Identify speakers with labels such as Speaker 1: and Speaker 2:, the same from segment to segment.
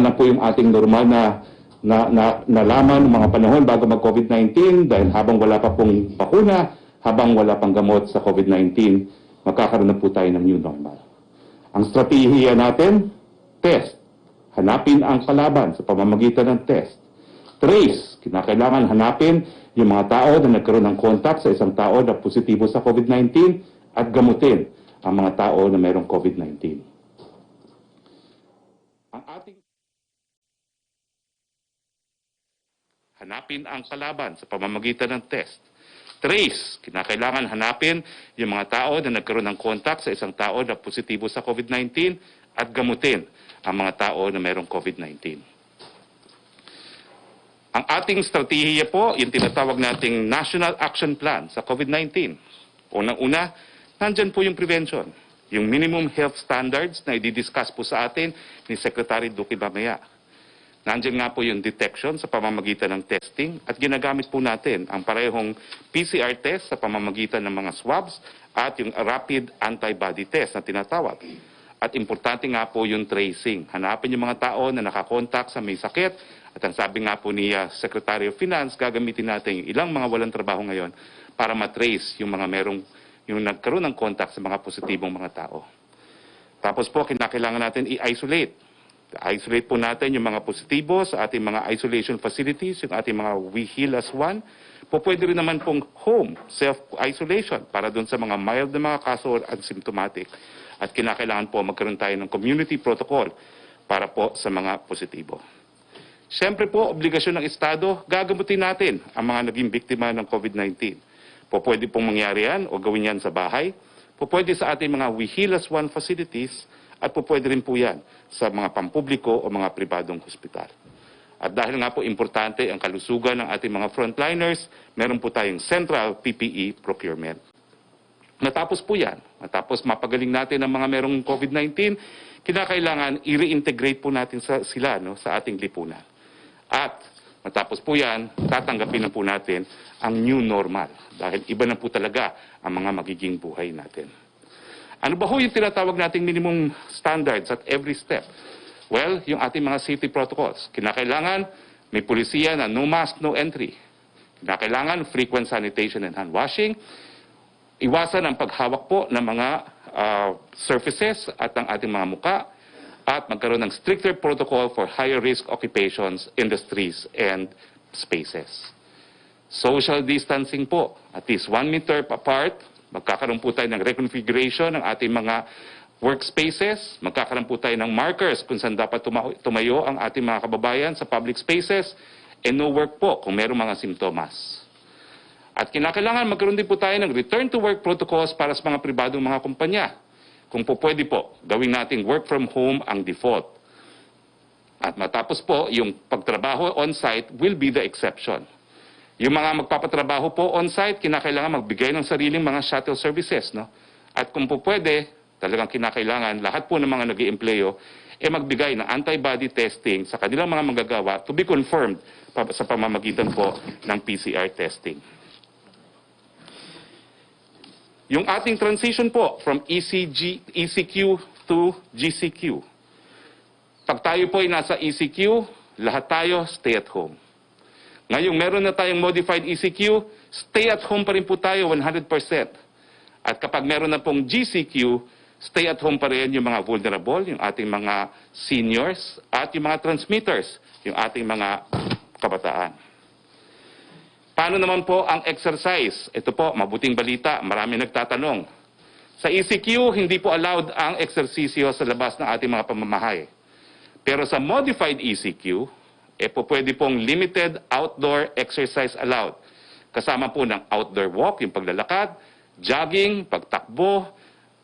Speaker 1: na po yung ating normal na laman ng mga panahon bago mag-COVID-19 dahil habang wala pa pong bakuna, habang wala pang gamot sa COVID-19, magkakaroon na po tayo ng new normal. Ang strategiya natin, test. Hanapin ang kalaban sa pamamagitan ng test. Trace. Kinakailangan hanapin yung mga tao na nagkaroon ng contact sa isang tao na positibo sa COVID-19 at gamutin ang mga tao na mayroong COVID-19. Ang ating hanapin ang kalaban sa pamamagitan ng test. Trace. Kinakailangan hanapin yung mga tao na nagkaroon ng contact sa isang tao na positibo sa COVID-19 at gamutin ang mga tao na mayroong COVID-19. Ang ating strategiya po, yung tinatawag nating National Action Plan sa COVID-19. Unang-una, nandyan po yung prevention. Yung minimum health standards na i-discuss po sa atin ni Secretary Duque mamaya. Nandiyan nga po yung detection sa pamamagitan ng testing at ginagamit po natin ang parehong PCR test sa pamamagitan ng mga swabs at yung rapid antibody test na tinatawag. At importante nga po yung tracing. Hanapin yung mga tao na nakakontak sa may sakit at ang sabi nga po ni Secretary of Finance, gagamitin natin yung ilang mga walang trabaho ngayon para matrace yung mga yung nagkaroon ng contact sa mga positibong mga tao. Tapos po, kinakailangan natin i-isolate. I-isolate po natin yung mga positibo sa ating mga isolation facilities, yung ating mga We Heal as One. Po pwede rin naman pong home self-isolation para doon sa mga mild na mga kaso or asymptomatic. At kinakailangan po magkaroon tayo ng community protocol para po sa mga positibo. Siyempre po, obligasyon ng Estado, gagamutin natin ang mga naging biktima ng COVID-19. Po pwede pong mangyari yan o gawin yan sa bahay. Po pwede sa ating mga We Heal as One facilities at po pwede rin po yan sa mga pampubliko o mga pribadong hospital. At dahil nga po importante ang kalusugan ng ating mga frontliners, meron po tayong central PPE procurement. Natapos po yan. Natapos mapagaling natin ang mga merong COVID-19, kinakailangan i-reintegrate po natin sila sa ating lipunan. At matapos po yan, tatanggapin na po natin ang new normal. Dahil iba na po talaga ang mga magiging buhay natin. Ano ba ho yung tinatawag nating minimum standards at every step? Well, yung ating mga safety protocols. Kinakailangan may pulisiya na no mask, no entry. Kinakailangan frequent sanitation and hand washing. Iwasan ang paghawak po ng mga surfaces at ang ating mga muka. At magkaroon ng stricter protocol for higher risk occupations, industries, and spaces. Social distancing po. At least 1 meter apart. Magkakaroon po tayo ng reconfiguration ng ating mga workspaces. Magkakaroon po tayo ng markers kung saan dapat tumayo ang ating mga kababayan sa public spaces. And no work po kung mayroong mga simptomas. At kinakailangan magkaroon din po tayo ng return to work protocols para sa mga pribadong mga kumpanya. Kung po pwede po, gawin nating work from home ang default. At matapos po, yung pagtrabaho on-site will be the exception. Yung mga magpapatrabaho po on-site, kinakailangan magbigay ng sariling mga shuttle services. No? At kung po pwede, talagang kinakailangan lahat po ng mga nag-iempleyo magbigay ng antibody testing sa kanilang mga manggagawa to be confirmed sa pamamagitan po ng PCR testing. Yung ating transition po from ECQ to GCQ. Pag tayo po ay nasa ECQ, lahat tayo stay at home. Ngayong meron na tayong modified ECQ, stay at home pa rin po tayo 100%. At kapag meron na pong GCQ, stay at home pa rin yung mga vulnerable, yung ating mga seniors, at yung mga transmitters, yung ating mga kabataan. Paano naman po ang exercise? Ito po, mabuting balita, marami nagtatanong. Sa ECQ, hindi po allowed ang eksersisyo sa labas ng ating mga pamamahay. Pero sa modified ECQ, po pwede pong limited outdoor exercise allowed. Kasama po ng outdoor walk, yung paglalakad, jogging, pagtakbo,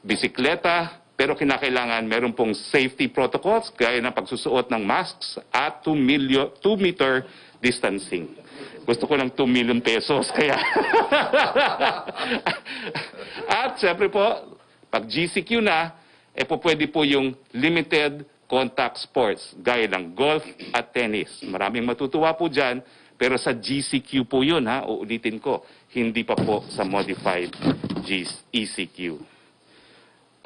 Speaker 1: bisikleta, pero kinakailangan meron pong safety protocols gaya ng pagsusuot ng masks at 2 meter distancing. Gusto ko ng 2 million pesos, kaya. At siyempre po, pag GCQ na, po pwede po yung limited contact sports, gaya ng golf at tennis. Maraming matutuwa po dyan, pero sa GCQ po yun, ha? Uulitin ko, hindi pa po sa modified ECQ.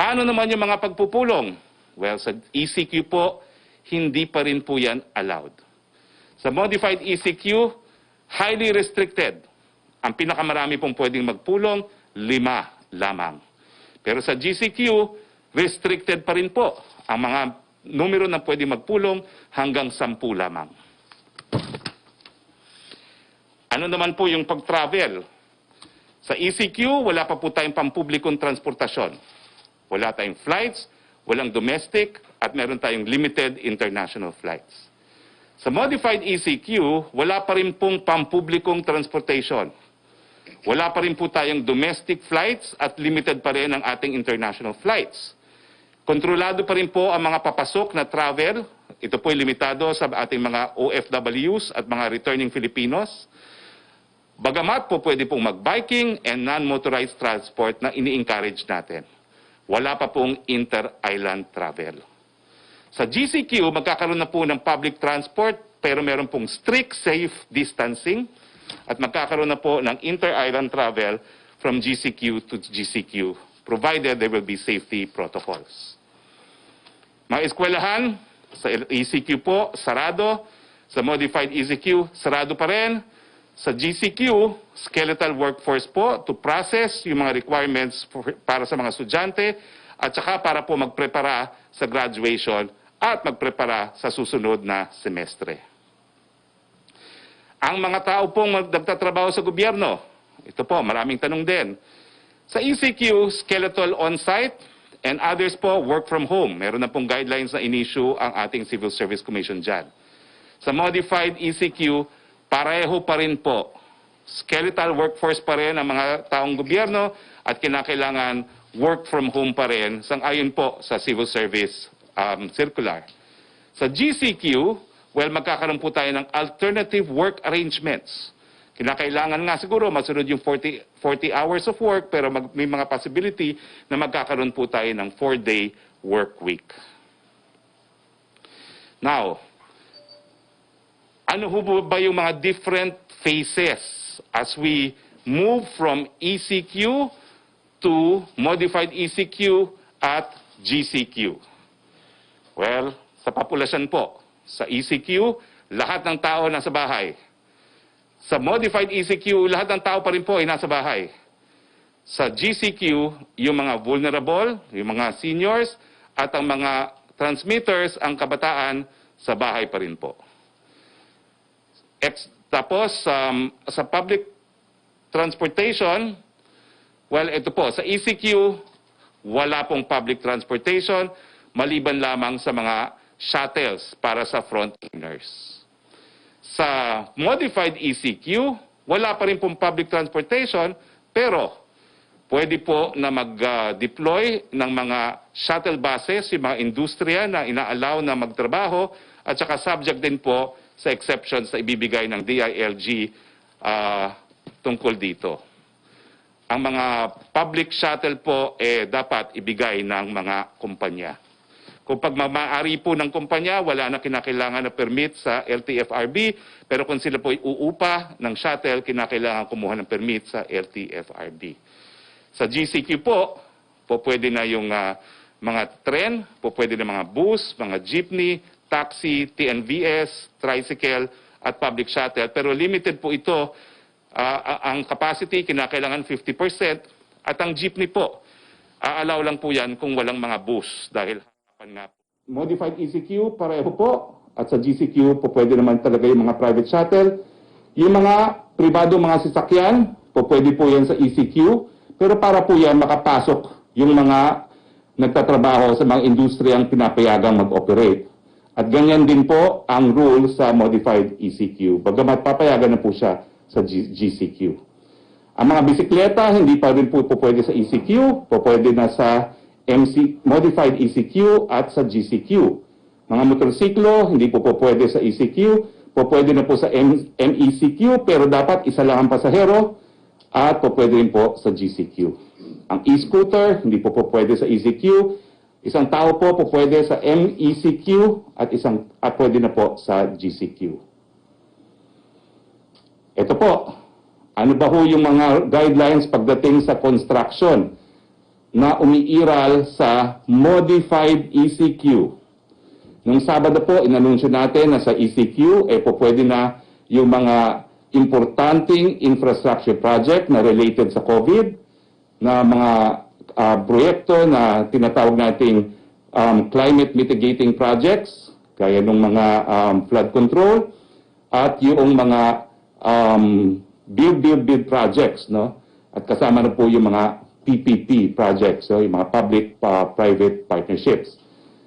Speaker 1: Paano naman yung mga pagpupulong? Well, sa ECQ po, hindi pa rin po yan allowed. Sa modified ECQ, highly restricted. Ang pinakamarami pong pwedeng magpulong, 5 lamang. Pero sa GCQ, restricted pa rin po ang mga numero na pwedeng magpulong hanggang 10 lamang. Ano naman po yung pag-travel? Sa ECQ, wala pa po tayong pampublikong transportasyon. Wala tayong flights, walang domestic, at meron tayong limited international flights. Sa modified ECQ, wala pa rin pong pampublikong transportation. Wala pa rin po tayong domestic flights at limited pa rin ang ating international flights. Kontrolado pa rin po ang mga papasok na travel. Ito po ay limitado sa ating mga OFWs at mga returning Filipinos. Bagamat po pwede pong mag-biking and non-motorized transport na ini-encourage natin. Wala pa pong inter-island travel. Sa GCQ, magkakaroon na po ng public transport pero meron pong strict safe distancing at magkakaroon na po ng inter-island travel from GCQ to GCQ provided there will be safety protocols. Mga eskwelahan, sa ECQ po, sarado. Sa modified ECQ, sarado pa rin. Sa GCQ, skeletal workforce po to process yung mga requirements para sa mga estudyante at saka para po magprepara sa graduation at magprepara sa susunod na semestre. Ang mga tao pong nagtatrabaho sa gobyerno, ito po, maraming tanong din. Sa ECQ, skeletal on-site and others po, work from home. Meron na pong guidelines na in-issue ang ating Civil Service Commission dyan. Sa modified ECQ, pareho pa rin po. Skeletal workforce pa rin ang mga taong gobyerno at kinakailangan work from home pa rin sang-ayon po sa Civil Service Circular. Sa GCQ, well, magkakaroon po tayo ng alternative work arrangements. Kinakailangan nga siguro masunod yung 40 hours of work pero may mga possibility na magkakaroon po tayo ng 4-day work week. Now, ano ho ba yung mga different phases as we move from ECQ to modified ECQ at GCQ? Well, sa populasyon po, sa ECQ, lahat ng tao nasa bahay. Sa modified ECQ, lahat ng tao pa rin po ay nasa bahay. Sa GCQ, yung mga vulnerable, yung mga seniors, at ang mga transmitters, ang kabataan, sa bahay pa rin po. Tapos, sa public transportation, well, ito po, sa ECQ, wala pong public transportation, maliban lamang sa mga shuttles para sa frontliners. Sa modified ECQ, wala pa rin pong public transportation, pero pwede po na mag-deploy ng mga shuttle buses, yung mga industriya na ina-allow na magtrabaho, at saka subject din po sa exceptions na ibibigay ng DILG tungkol dito. Ang mga public shuttle po dapat ibigay ng mga kumpanya. Kung pagmamaari po ng kumpanya, wala na kinakailangan na permit sa LTFRB, pero kung sila po uupa ng shuttle, kinakailangan kumuha ng permit sa LTFRB. Sa GCQ po pwede na yung mga tren, pwede na mga bus, mga jeepney, taxi, TNVS, tricycle, at public shuttle. Pero limited po ito, ang capacity kinakailangan 50%, at ang jeepney po, aalaw lang po yan kung walang mga bus dahil modified ECQ, pareho po. At sa GCQ, pwede naman talaga yung mga private shuttle. Yung mga pribado, mga sasakyan, pwede po yan sa ECQ. Pero para po yan makapasok yung mga nagtatrabaho sa mga industriyang pinapayagang mag-operate. At ganyan din po ang rule sa modified ECQ. Bagamat papayagan na po siya sa GCQ. Ang mga bisikleta, hindi pa rin po pwede sa ECQ, pwede na sa modified ECQ at sa GCQ. Mga motorsiklo, hindi po pwede sa ECQ, pwede na po sa MECQ, pero dapat isa lang ang pasahero, at pwede rin po sa GCQ. Ang e-scooter, hindi po pwede sa ECQ, isang tao po pwede sa MECQ, at pwede na po sa GCQ. Ito po, ano ba ho yung mga guidelines pagdating sa construction na umiiral sa modified ECQ? Nung Sabado po, inanunsyo natin na sa ECQ, po pwede na yung mga importanteng infrastructure project na related sa COVID, na mga proyekto na tinatawag nating climate mitigating projects, gaya ng mga flood control, at yung mga build projects, no? At kasama na po yung mga PPP projects, so yung mga public-private partnerships.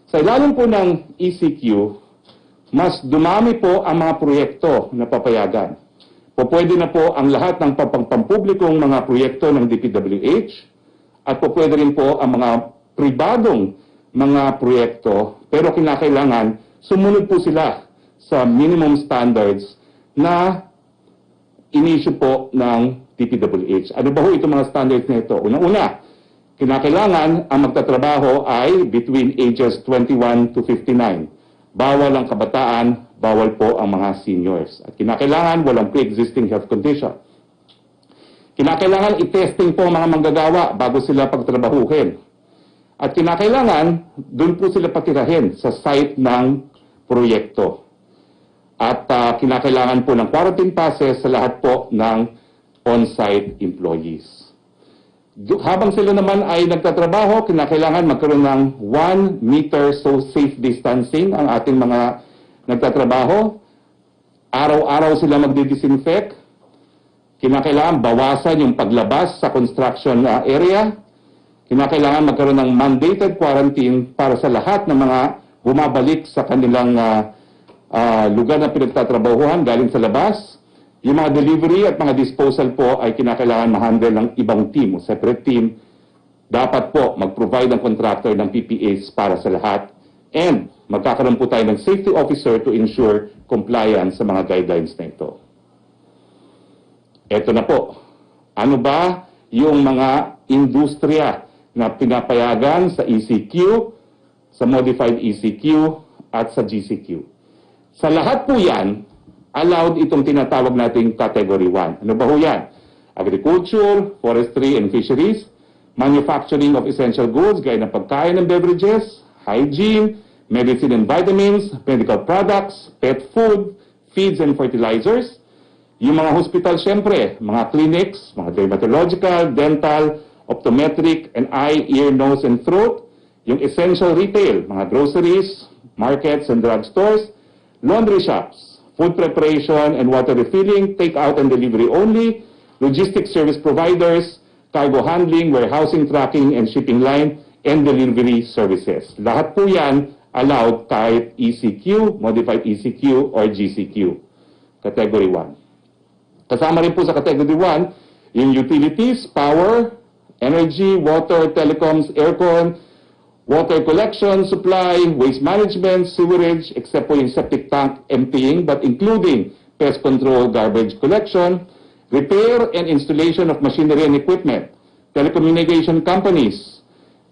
Speaker 1: Sa ilalim po ng ECQ, mas dumami po ang mga proyekto na papayagan. Pwede na po ang lahat ng pampublikong mga proyekto ng DPWH at pwede rin po ang mga pribadong mga proyekto, pero kinakailangan sumunod po sila sa minimum standards na in-issue po ng DPWH. Ano ba ho itong mga standards na ito? Unang-una, kinakailangan ang magtatrabaho ay between ages 21 to 59. Bawal ang kabataan, bawal po ang mga seniors. At kinakailangan walang pre-existing health condition. Kinakailangan i-testing po ang mga manggagawa bago sila pagtrabahuhin. At kinakailangan doon po sila patirahin sa site ng proyekto. At kinakailangan po ng quarantine passes sa lahat po ng on-site employees. Habang sila naman ay nagtatrabaho, kinakailangan magkaroon ng 1 meter safe distancing ang ating mga nagtatrabaho. Araw-araw sila magdi-disinfect. Kinakailangan bawasan yung paglabas sa construction area. Kinakailangan magkaroon ng mandated quarantine para sa lahat ng mga bumabalik sa kanilang lugar na pinagtatrabahuhan galing sa labas. Yung mga delivery at mga disposal po ay kinakailangan ma-handle ng ibang team o separate team. Dapat po mag-provide ang contractor ng PPAs para sa lahat. And magkakaroon po tayo ng safety officer to ensure compliance sa mga guidelines na ito. Ito na po. Ano ba yung mga industriya na pinapayagan sa ECQ, sa modified ECQ at sa GCQ? Sa lahat po yan, allowed itong tinatawag nating Category 1. Ano ba ho yan? Agriculture, forestry and fisheries, manufacturing of essential goods, gaya ng pagkain and beverages, hygiene, medicine and vitamins, medical products, pet food, feeds and fertilizers. Yung mga hospital, syempre, mga clinics, mga dermatological, dental, optometric, and eye, ear, nose, and throat. Yung essential retail, mga groceries, markets and drugstores, laundry shops, food preparation and water refilling, take-out and delivery only, logistics service providers, cargo handling, warehousing, tracking, and shipping line, and delivery services. Lahat po yan allowed kahit ECQ, modified ECQ, or GCQ. Category 1. Kasama rin po sa Category 1, yung utilities, power, energy, water, telecoms, aircon, water collection, supply, waste management, sewerage, except po yung septic tank emptying, but including pest control, garbage collection, repair and installation of machinery and equipment, telecommunication companies,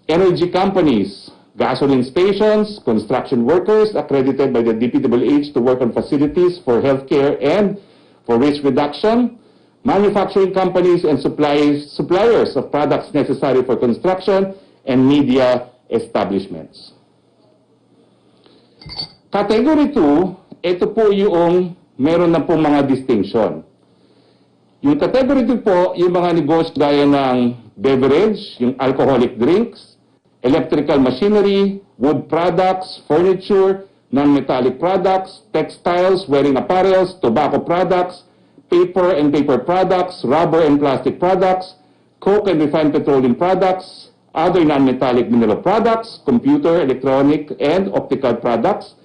Speaker 1: energy companies, gasoline stations, construction workers accredited by the DPWH to work on facilities for healthcare and for waste reduction, manufacturing companies and suppliers of products necessary for construction, and media establishments. Category 2, ito po yung meron na po mga distinction. Yung category 2 po, yung mga negosyo gaya ng beverage, yung alcoholic drinks, electrical machinery, wood products, furniture, non-metallic products, textiles, wearing apparels, tobacco products, paper and paper products, rubber and plastic products, coke and refined petroleum products, other non-metallic mineral products, computer, electronic, and optical products,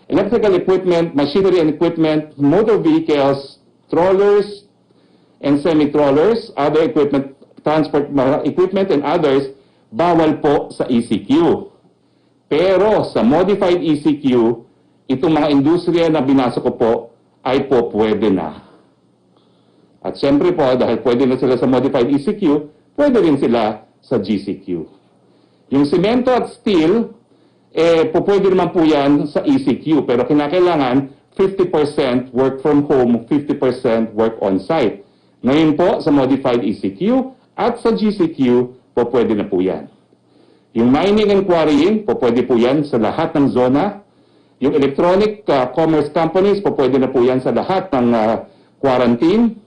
Speaker 1: electrical equipment, machinery and equipment, motor vehicles, trawlers and semi-trawlers, other equipment, transport equipment, and others, bawal po sa ECQ. Pero sa modified ECQ, itong mga industriya na binasa ko po, ay po pwede na. At siyempre po, dahil pwede na sila sa modified ECQ, pwede rin sila sa GCQ. Yung semento at steel, pwede naman po yan sa ECQ, pero kinakailangan 50% work from home, 50% work on-site. Ngayon po sa modified ECQ at sa GCQ, pwede na po yan. Yung mining and quarrying, pwede po yan sa lahat ng zona.
Speaker 2: Yung electronic commerce companies, po pwede na po yan sa lahat ng quarantine.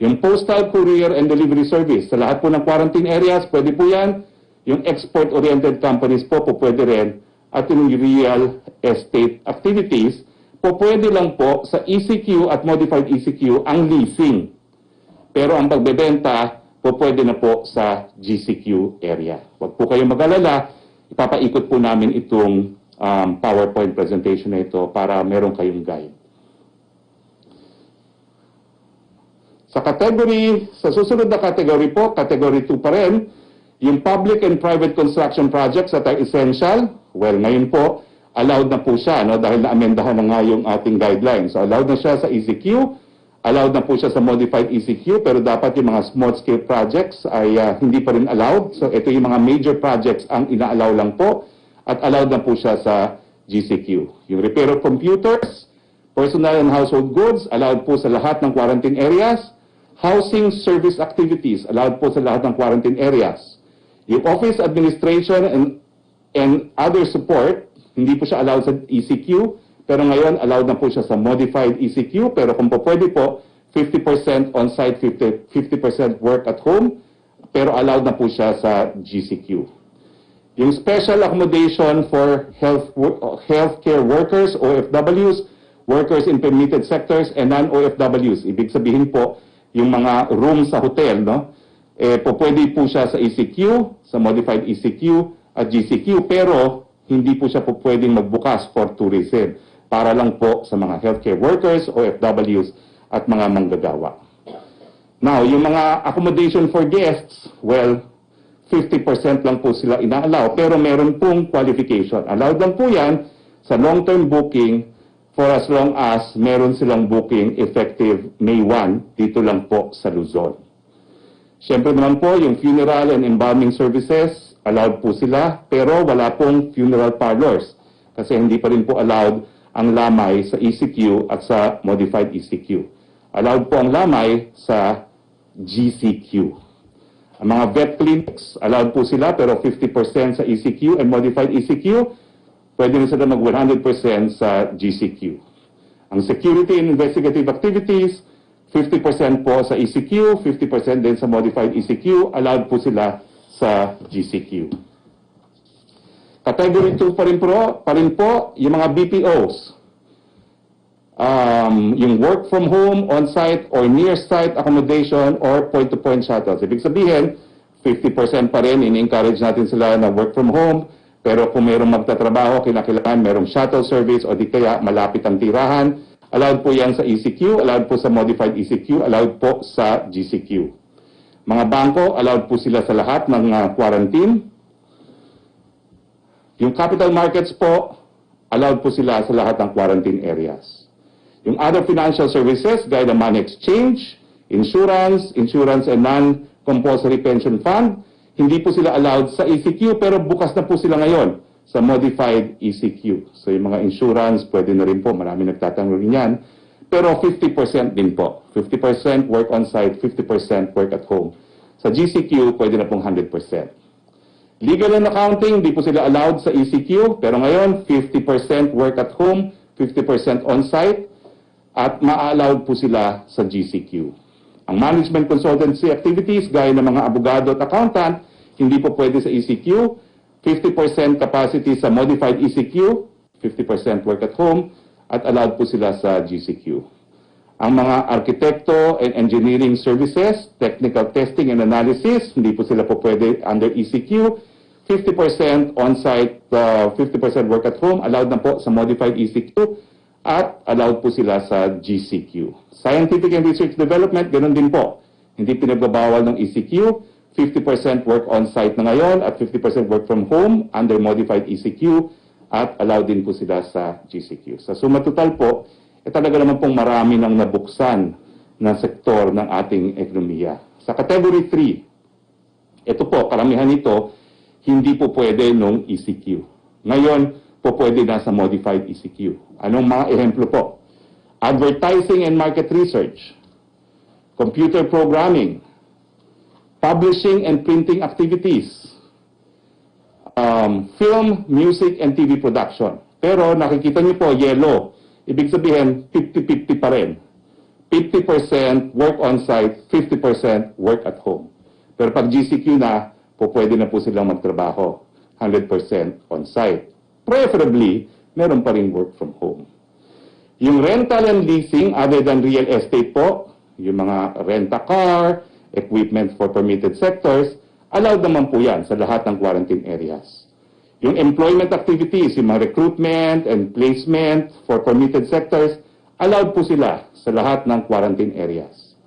Speaker 2: Yung postal, courier, and delivery service, sa lahat po ng quarantine areas, pwede po yan. Yung export-oriented companies po pwede rin. At yung real estate activities, po pwede lang po sa ECQ at modified ECQ ang leasing. Pero ang pagbebenta, po pwede na po sa GCQ area. Huwag po kayong mag-alala, ipapaikot po namin itong PowerPoint presentation na ito para meron kayong guide. Sa susunod na category po, category 2 pa rin, yung public and private construction projects that are essential, well, ngayon po, allowed na po siya, no, dahil na-amendahan na nga yung ating guidelines. So, allowed na siya sa ECQ, allowed na po siya sa modified ECQ, pero dapat yung mga small-scale projects ay hindi pa rin allowed. So, ito yung mga major projects ang ina-allow lang po, at allowed na po siya sa GCQ. Yung repair of computers, personal and household goods, allowed po sa lahat ng quarantine areas. Housing service activities, allowed po sa lahat ng quarantine areas. Yung office administration and other support, hindi po siya allowed sa ECQ, pero ngayon allowed na po siya sa modified ECQ, pero kung po pwede po, 50% on-site, 50% work at home, pero allowed na po siya sa GCQ. Yung special accommodation for healthcare workers, OFWs, workers in permitted sectors, and non-OFWs. Ibig sabihin po, yung mga room sa hotel, no? Po pwede po siya sa ECQ, sa modified ECQ at GCQ, pero hindi po siya po pwedeng magbukas for tourism para lang po sa mga healthcare workers, OFWs at mga manggagawa. Now, yung mga accommodation for guests, well, 50% lang po sila ina-allow, pero meron pong qualification. Allowed lang po yan sa long-term booking for as long as meron silang booking effective May 1 dito lang po sa Luzon. Siyempre naman po, yung funeral and embalming services, allowed po sila, pero wala pong funeral parlors kasi hindi pa rin po allowed ang lamay sa ECQ at sa modified ECQ. Allowed po ang lamay sa GCQ. Ang mga vet clinics, allowed po sila, pero 50% sa ECQ and modified ECQ, pwede na sila mag 100% sa GCQ. Ang security and investigative activities, 50% po sa ECQ, 50% din sa modified ECQ, allowed po sila sa GCQ. Category 2 pa rin po yung mga BPOs. Yung work from home, on-site, or near-site accommodation, or point-to-point shuttles. Ibig sabihin, 50% pa rin, in-encourage natin sila na work from home, pero kung mayroong magtatrabaho, kinakailangan mayroong shuttle service o di kaya malapit ang tirahan, allowed po yan sa ECQ, allowed po sa modified ECQ, allowed po sa GCQ. Mga bangko, allowed po sila sa lahat ng quarantine. Yung capital markets po, allowed po sila sa lahat ng quarantine areas. Yung other financial services, gaya ng money exchange, insurance and non-compulsory pension fund, hindi po sila allowed sa ECQ, pero bukas na po sila ngayon sa modified ECQ. So yung mga insurance, pwede na rin po, marami nagtatanong rin yan. Pero 50% din po. 50% work on-site, 50% work at home. Sa GCQ, pwede na pong 100%. Legal and accounting, di po sila allowed sa ECQ, pero ngayon, 50% work at home, 50% on-site, at ma-allowed po sila sa GCQ. Ang management consultancy activities, gaya ng mga abogado at accountant, hindi po pwede sa ECQ, 50% capacity sa modified ECQ, 50% work at home, at allowed po sila sa GCQ. Ang mga arkitekto and engineering services, technical testing and analysis, hindi po sila po pwede under ECQ, 50% on-site, 50% work at home, allowed na po sa modified ECQ, at allowed po sila sa GCQ. Scientific and research development, ganun din po. Hindi pinagbabawal ng ECQ, 50% work on-site na ngayon at 50% work from home under modified ECQ at allowed din po sila sa GCQ. Sa suma total po, talaga naman pong marami nang nabuksan na sektor ng ating ekonomiya. Sa category 3, ito po, karamihan nito, hindi po pwede nung ECQ. Ngayon, po pwede na sa modified ECQ. Anong mga ehemplo po? Advertising and market research, computer programming, publishing and printing activities, film, music, and TV production. Pero nakikita niyo po, yellow. Ibig sabihin, 50-50 pa rin. 50% work on-site, 50% work at home. Pero pag GCQ na, pwede na po silang magtrabaho. 100% on-site. Preferably, meron pa rin work from home. Yung rental and leasing, other than real estate po, yung mga rent-a-car, equipment for permitted sectors, allowed naman po yan sa lahat ng quarantine areas. Yung employment activities, yung mga recruitment and placement for permitted sectors, allowed po sila sa lahat ng quarantine areas.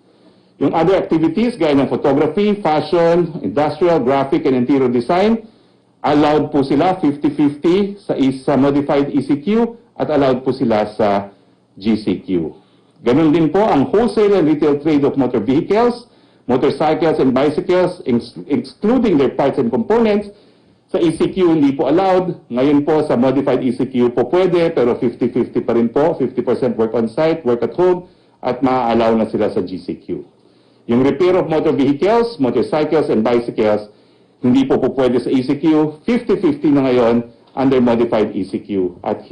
Speaker 2: Yung other activities, gaya ng photography, fashion, industrial, graphic, and interior design, allowed po sila 50-50 sa modified ECQ at allowed po sila sa GCQ. Ganun din po ang wholesale and retail trade of motor vehicles, motorcycles and bicycles, excluding their parts and components. Sa ECQ hindi po allowed. Ngayon po sa modified ECQ po pwede, pero 50-50 pa rin po. 50% work on site, work at home, at ma-allow na sila sa GCQ. Yung repair of motor vehicles, motorcycles and bicycles, hindi po pwede sa ECQ. 50-50 na ngayon under modified ECQ at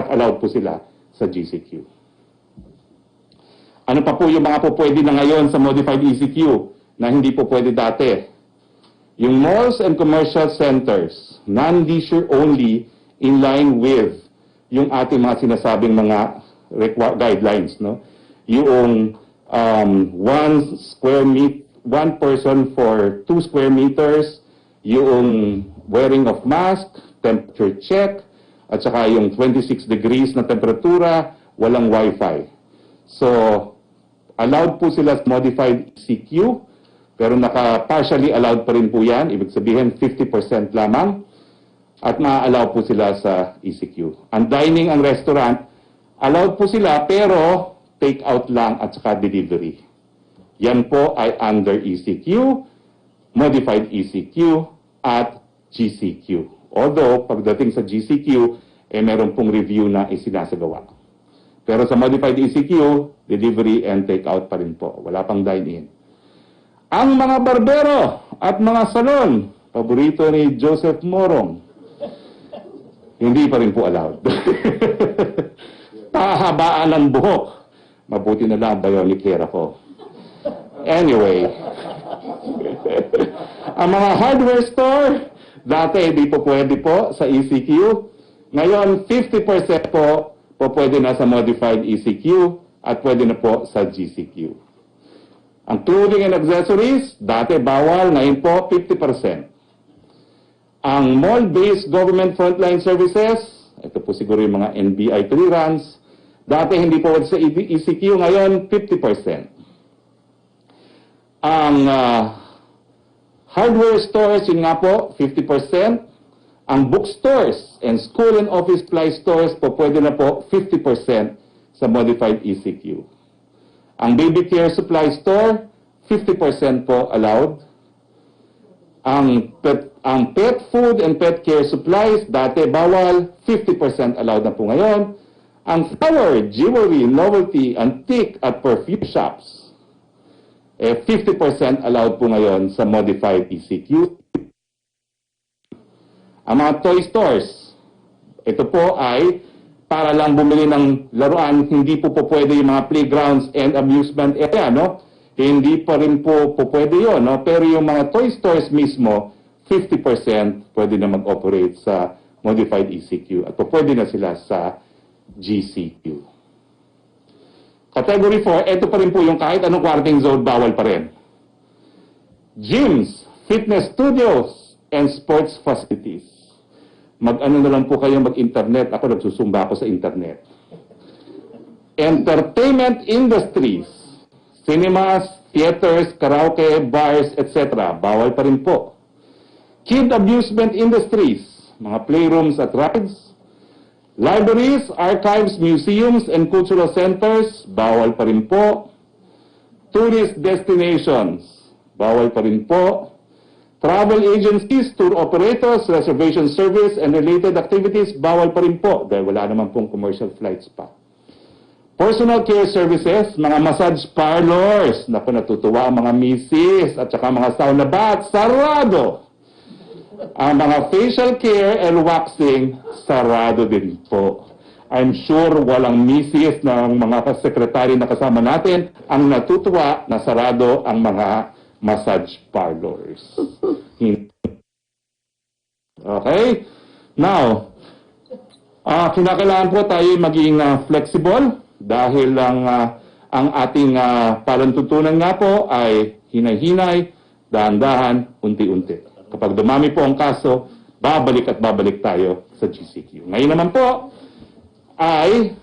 Speaker 2: allowed po sila sa GCQ. Ano pa po yung mga po pwede na ngayon sa modified ECQ na hindi po pwede dati? Yung malls and commercial centers, non-leisure only, in line with yung ating mga sinasabing mga guidelines, no? Yung one person for 2 square meters, yung wearing of mask, temperature check, at saka yung 26 degrees na temperatura, walang wifi. So, allowed po sila sa modified ECQ, pero partially allowed pa rin po yan. Ibig sabihin, 50% lamang. At ma-allow po sila sa ECQ. Ang dining, ang restaurant, allowed po sila, pero take out lang at saka delivery. Yan po ay under ECQ, modified ECQ, at GCQ. Although, pagdating sa GCQ, meron pong review na isinasagawa. Pero sa modified ECQ, delivery and take out pa rin po. Wala pang dine-in. Ang mga barbero at mga salon, paborito ni Joseph Morong, hindi pa rin po allowed. Pahabaan ng buhok. Mabuti na lang bionic hair ako. Anyway, ang mga hardware store, dati hindi po pwede po sa ECQ. Ngayon, 50% po pwede na sa modified ECQ at pwede na po sa GCQ. Ang clothing and accessories, dati bawal, ngayon po 50%. Ang mall-based government frontline services, ito po siguro yung mga NBI clearance, dati hindi po sa ECQ, ngayon 50%. Ang hardware stores, yun nga po, 50%. Ang bookstores and school and office supply stores po pwede na po 50% sa modified ECQ. Ang baby care supply store, 50% po allowed. Ang pet food and pet care supplies, dati bawal, 50% allowed na po ngayon. Ang flower, jewelry, novelty, antique at perfume shops, 50% allowed po ngayon sa modified ECQ. Ang mga toy stores, ito po ay para lang bumili ng laruan, hindi po pwede yung mga playgrounds and amusement area, no? Hindi pa rin po pwede yun, no? Pero yung mga toy stores mismo, 50% pwede na mag-operate sa modified ECQ at pwede na sila sa GCQ. Category 4, ito pa rin po yung kahit anong quarantine zone, bawal pa rin. Gyms, fitness studios, and sports facilities. Mag-ano na lang po kayo mag-internet. Ako nagsusumba ako sa internet. Entertainment industries, cinemas, theaters, karaoke, bars, etc. Bawal pa rin po. Kid amusement industries, mga playrooms at rides. Libraries, archives, museums, and cultural centers, bawal pa rin po. Tourist destinations, bawal pa rin po. Travel agencies, tour operators, reservation service, and related activities, bawal pa rin po dahil wala naman pong commercial flights pa. Personal care services, mga massage parlors, naku natutuwa ang mga misis at saka mga sauna bath, sarado. Ang mga facial care and waxing, sarado din po. I'm sure walang misis ng mga sekretary na kasama natin ang natutuwa na sarado ang mga massage parlors. Okay? Now, kinakailangan po tayo maging flexible dahil ang ating palantutunan nga po ay hinay-hinay, dahan-dahan, unti-unti. Kapag dumami po ang kaso, babalik at babalik tayo sa GCQ. Ngayon naman po ay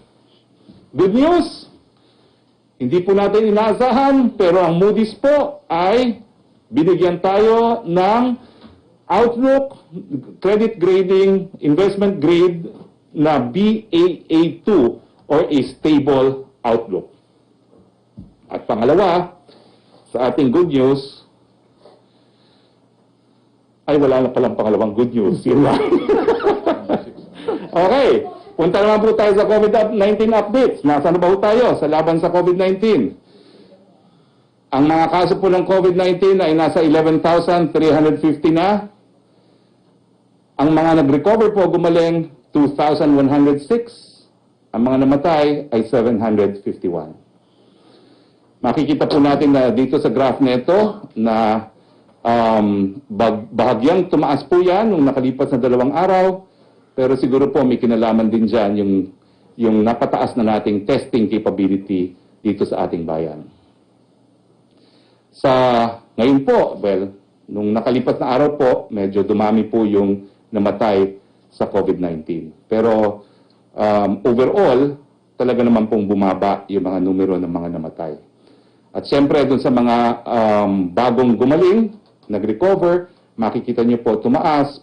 Speaker 2: good news. Hindi po natin inaasahan, pero ang Moody's po ay binigyan tayo ng outlook, credit grading, investment grade na Baa2 or a stable outlook. At pangalawa, sa ating good news, ay wala na palang pangalawang good news. Yun lang. Okay, punta naman po tayo sa COVID-19 updates. Nasaan na ba po tayo sa laban sa COVID-19? Ang mga kaso po ng COVID-19 ay nasa 11,350 na. Ang mga nag-recover po gumaling 2,106. Ang mga namatay ay 751. Makikita po natin na dito sa graph nito na bahagyang tumaas po yan nung nakalipas na 2 araw, pero siguro po may kinalaman din dyan yung napataas na nating testing capability dito sa ating bayan. Ngayon po, well, nung nakalipas na araw po, medyo dumami po yung namatay sa COVID-19. Pero overall, talaga naman pong bumaba yung mga numero ng mga namatay. At siyempre, dun sa mga bagong gumaling, nag-recover, makikita niyo po tumaas,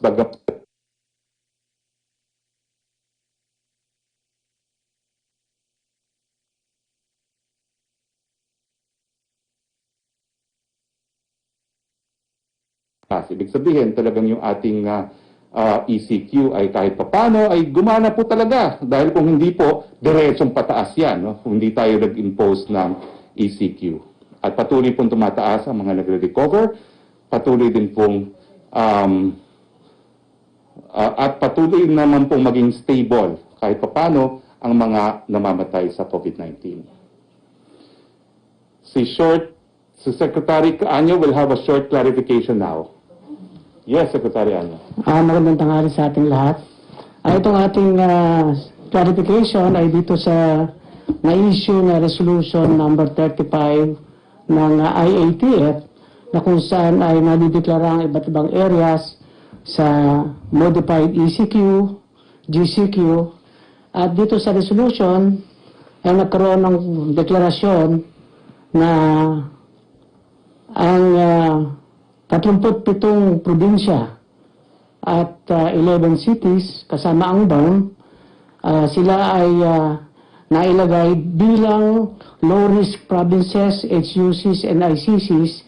Speaker 2: ibig sabihin, talagang yung ating ECQ ay kahit papano ay gumana po talaga. Dahil kung hindi po, diretsong pataas yan. No? Kung hindi tayo nag-impose ng ECQ. At patuloy pong tumataas ang mga nagre-recover. Patuloy din pong at patuloy naman pong maging stable kahit papano ang mga namamatay sa COVID-19. Si Secretary Anyo will have a short clarification now. Yes, Secretary Anyo.
Speaker 3: Magandang tanghali sa ating lahat. Itong ating clarification ay dito sa na-issue na resolution number 35 ng IATF na kung saan ay nadideklara ang iba't ibang areas sa modified ECQ, GCQ, at dito sa resolution ay nagkaroon ng deklarasyon na ang 37 probinsya at 11 cities kasama ang BARM, sila ay nailagay bilang low-risk provinces, HUCs and ICCs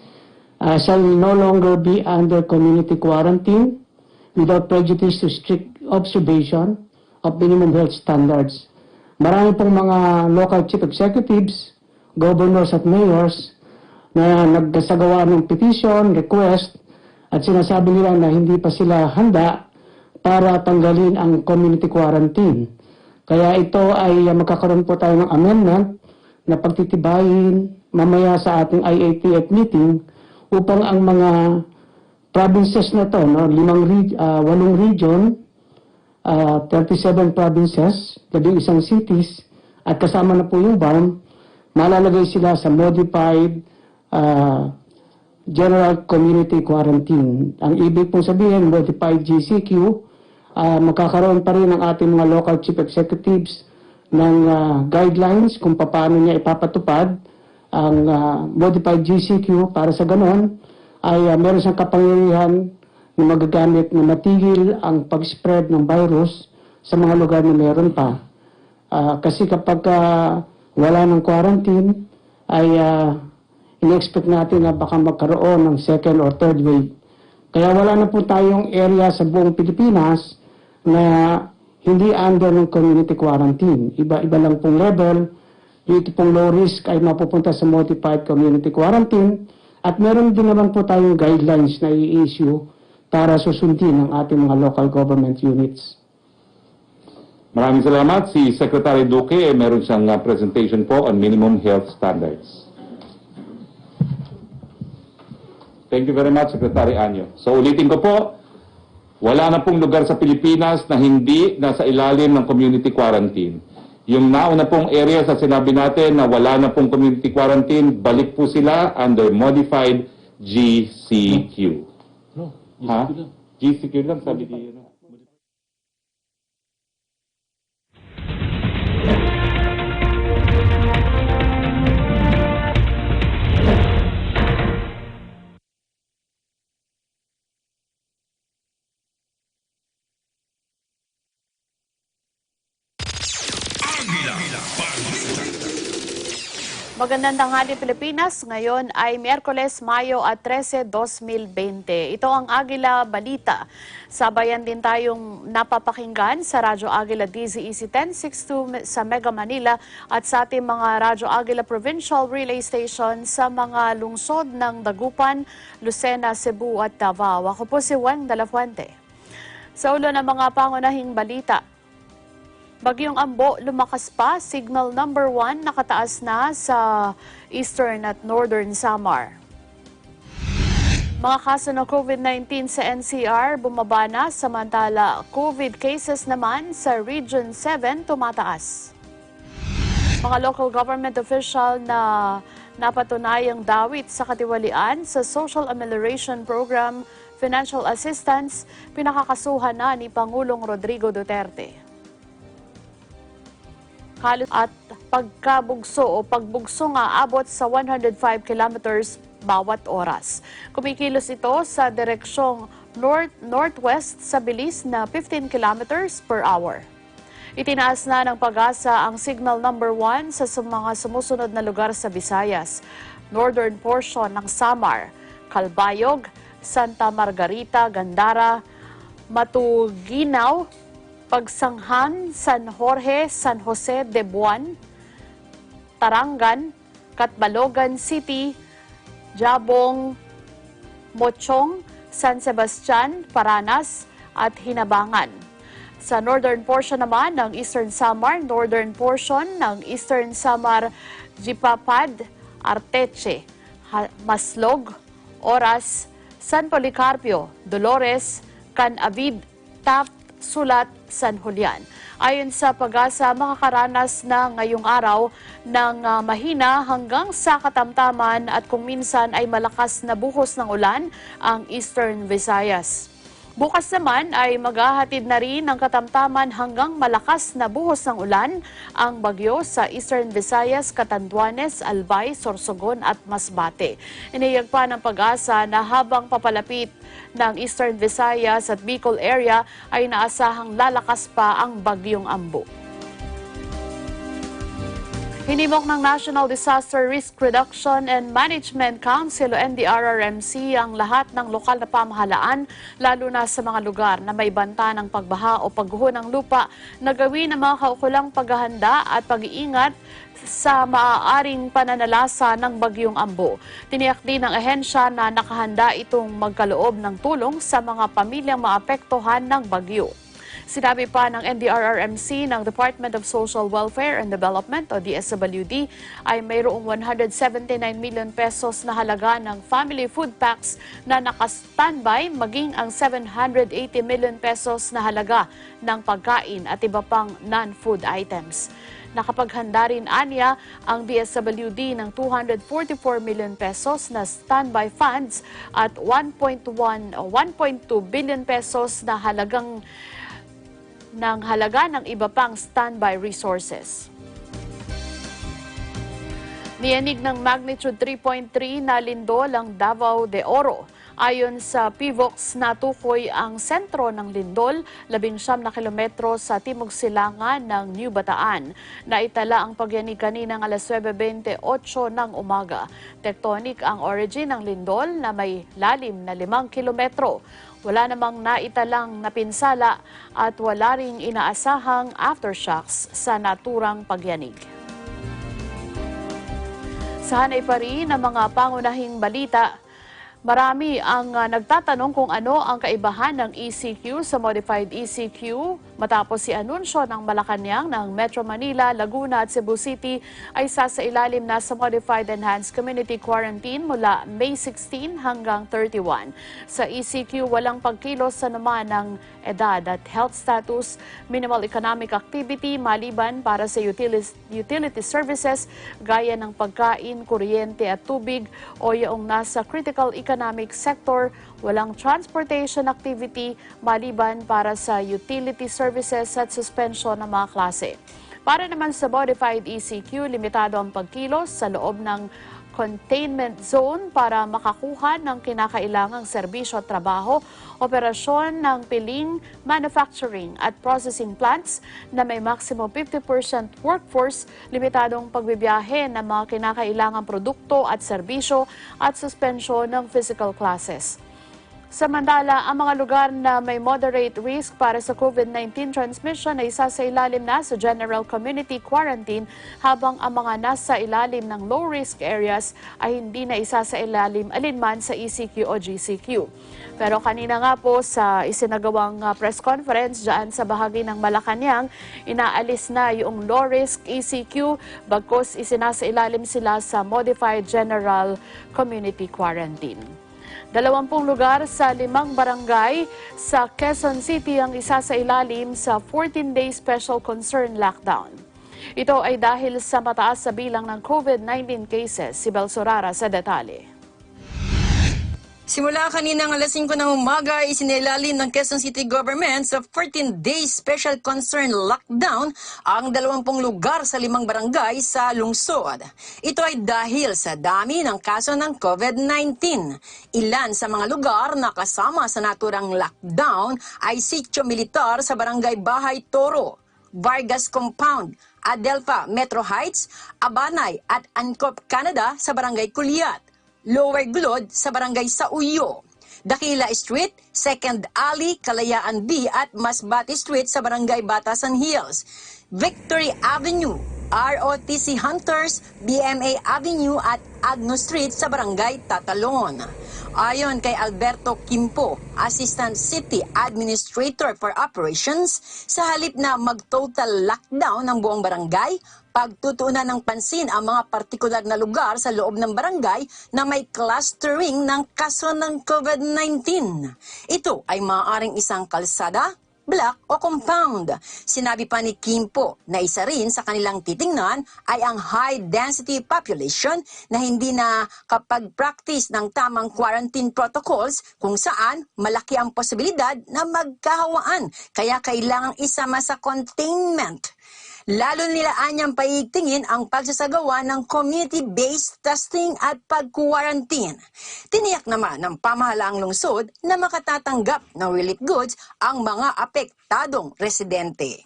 Speaker 3: shall no longer be under community quarantine without prejudice to strict observation of minimum health standards. Marami pong mga local chief executives, governors at mayors na nagsagawa ng petition, request, at sinasabi nila na hindi pa sila handa para tanggalin ang community quarantine. Kaya ito ay magkakaroon po tayo ng amendment na pagtitibayin mamaya sa ating IATF meeting upang ang mga provinces na to, 8 region, 37 provinces, 11 cities, at kasama na po yung BARM, malalagay sila sa modified general community quarantine. Ang ibig pong sabihin, modified GCQ, magkakaroon pa rin ang ating mga local chief executives ng guidelines kung paano niya ipapatupad ang modified GCQ para sa ganon ay meron siyang kapangyarihan na magagamit na matigil ang pag-spread ng virus sa mga lugar na meron pa. Kasi kapag wala ng quarantine ay in-expect natin na baka magkaroon ng second or third wave. Kaya wala na po tayong area sa buong Pilipinas na hindi under ng community quarantine. Iba-iba lang pong level. Dito pong low risk ay mapupunta sa modified community quarantine. At meron din naman po tayong guidelines na i-issue para susundin ang ating mga local government units.
Speaker 2: Maraming salamat. Si Secretary Duque, meron siyang presentation po on minimum health standards. Thank you very much, Secretary Anyo. So ulitin ko po, wala na pong lugar sa Pilipinas na hindi nasa ilalim ng community quarantine. Yung nauna pong area sa sinabi natin na wala na pong community quarantine, balik po sila under modified GCQ.
Speaker 4: No,
Speaker 2: Ha? GCQ lang, sabi niyo.
Speaker 5: Magandang tanghali Pilipinas, ngayon ay Miyerkules, Mayo at 13, 2020. Ito ang Agila Balita. Sabayan din tayong napapakinggan sa Radyo Agila DZEC 1062 sa Mega Manila at sa ating mga Radyo Agila Provincial Relay Station sa mga lungsod ng Dagupan, Lucena, Cebu at Davao. Ako po si Weng de la Fuente. Sa ulo ng mga pangunahing balita, Bagyong Ambo lumakas pa, signal number 1 nakataas na sa Eastern at Northern Samar. Mga kaso ng COVID-19 sa NCR bumaba na, samantala COVID cases naman sa Region 7 tumataas. Mga local government official na napatunayang dawit sa katiwalian sa Social Amelioration Program Financial Assistance, pinakakasuhan na ni Pangulong Rodrigo Duterte. At pagbugso nga abot sa 105 kilometers bawat oras. Kumikilos ito sa direksyong north-northwest sa bilis na 15 kilometers per hour. Itinaas na ng Pag-asa ang signal number 1 sa mga sumusunod na lugar sa Visayas. Northern portion ng Samar, Calbayog, Santa Margarita, Gandara, Matuginaw, Pagsanghan, San Jorge, San Jose de Buan, Tarangan, Catbalogan City, Jabong, Mochong, San Sebastian, Paranas at Hinabangan. Sa northern portion naman ng Eastern Samar, northern portion ng Eastern Samar, Jipapad, Arteche, Maslog, Oras, San Policarpio, Dolores, Canavid, Tap, Sulat, San Julian. Ayon sa Pag-asa, makakaranas na ngayong araw ng mahina hanggang sa katamtaman at kung minsan ay malakas na buhos ng ulan ang Eastern Visayas. Bukas naman ay maghahatid na rin ng katamtaman hanggang malakas na buhos ng ulan ang bagyo sa Eastern Visayas, Catanduanes, Albay, Sorsogon at Masbate. Inihayag pa ng Pag-asa na habang papalapit ng Eastern Visayas at Bicol area ay naasahang lalakas pa ang Bagyong Ambo. Hinimok ng National Disaster Risk Reduction and Management Council o NDRRMC ang lahat ng lokal na pamahalaan, lalo na sa mga lugar na may banta ng pagbaha o pagguho ng lupa, na gawin ang mga kaukulang paghahanda at pag-iingat sa maaaring pananalasa ng Bagyong Ambo. Tiniyak din ng ahensya na nakahanda itong magkaloob ng tulong sa mga pamilyang maapektuhan ng bagyo. Sinabi pa ng NDRRMC ng Department of Social Welfare and Development o DSWD ay mayroong 179 million pesos na halaga ng family food packs na naka-standby, maging ang 780 million pesos na halaga ng pagkain at iba pang non-food items. Nakapaghanda rin anya ang DSWD ng 244 million pesos na standby funds at 1.2 billion pesos na halaga ng iba pang standby resources. Niyanig ng magnitude 3.3 na lindol ang Davao de Oro. Ayon sa PIVOX, natukoy ang sentro ng lindol, 19 na kilometro sa timog silangan ng New Bataan. Naitala ang pagyanig kaninang alas 9:28 ng umaga. Tectonic ang origin ng lindol na may lalim na 5 kilometro. Wala namang naitalang napinsala at wala ring inaasahang aftershocks sa naturang pagyanig. Sa hanay pa rin ang mga pangunahing balita. Marami ang nagtatanong kung ano ang kaibahan ng ECQ sa Modified ECQ matapos si anunsyo ng Malacanang ng Metro Manila, Laguna at Cebu City ay sasailalim na sa Modified Enhanced Community Quarantine mula May 16 hanggang 31. Sa ECQ, walang pagkilos sa naman ng edad at health status, minimal economic activity maliban para sa utility services gaya ng pagkain, kuryente at tubig o yung nasa critical economic sector, walang transportation activity maliban para sa utility services at suspension ng mga klase. Para naman sa Modified ECQ, limitado ang pagkilos sa loob ng containment zone para makakuha ng kinakailangang serbisyo at trabaho, operasyon ng piling, manufacturing at processing plants na may maximum 50% workforce, limitadong pagbibiyahe ng mga kinakailangang produkto at serbisyo at suspensyon ng physical classes. Samantala, ang mga lugar na may moderate risk para sa COVID-19 transmission ay isasailalim na sa General Community Quarantine habang ang mga nasa ilalim ng low-risk areas ay hindi na isasailalim alinman sa ECQ o GCQ. Pero kanina nga po sa isinagawang press conference dyan sa bahagi ng Malacanang, inaalis na yung low-risk ECQ bagkus isinasailalim sila sa Modified General Community Quarantine. 20 lugar sa 5 barangay sa Quezon City ang isasailalim sa 14-day special concern lockdown. Ito ay dahil sa mataas sa bilang ng COVID-19 cases. Si Bel Sorara sa detalye.
Speaker 4: Simula kaninang alas 5 ng umaga, isinailalim ng Quezon City Government sa 14-day special concern lockdown ang 20 lugar sa 5 barangay sa lungsod. Ito ay dahil sa dami ng kaso ng COVID-19. Ilan sa mga lugar na kasama sa naturang lockdown ay Sitio Militar sa Barangay Bahay Toro, Vargas Compound, Adelpha Metro Heights, Abanay at Ancop, Canada sa Barangay Kuliat, Lower Glod sa Barangay Sauyo, Dakila Street, Second Alley, Kalayaan B at Masbate Street sa Barangay Batasan Hills, Victory Avenue, ROTC Hunters, BMA Avenue at Agno Street sa Barangay Tatalon. Ayon kay Alberto Quimpo, Assistant City Administrator for Operations, sa halip na mag-total lockdown ng buong barangay, pagtutuunan ng pansin ang mga partikular na lugar sa loob ng barangay na may clustering ng kaso ng COVID-19. Ito ay maaaring isang kalsada, block o compound. Sinabi pa ni Quimpo na isa rin sa kanilang titingnan ay ang high-density population na hindi na kapag-practice ng tamang quarantine protocols kung saan malaki ang posibilidad na magkahawaan kaya kailangang isama sa containment. Lalo nilaan niyang paigtingin ang pagsasagawa ng community-based testing at pag-quarantine. Tiniyak naman ng pamahalaang lungsod na makatatanggap ng relief goods ang mga apektadong residente.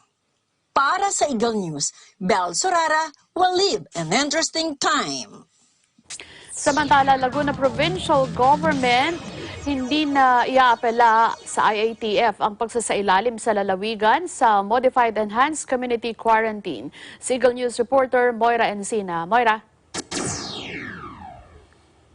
Speaker 4: Para sa Eagle News, Bel Sorara will live an interesting time.
Speaker 5: Samantala, Laguna Provincial Government hindi na iaapela sa IATF ang pagsasailalim sa lalawigan sa Modified Enhanced Community Quarantine. Eagle News reporter Moira Encina. Moira.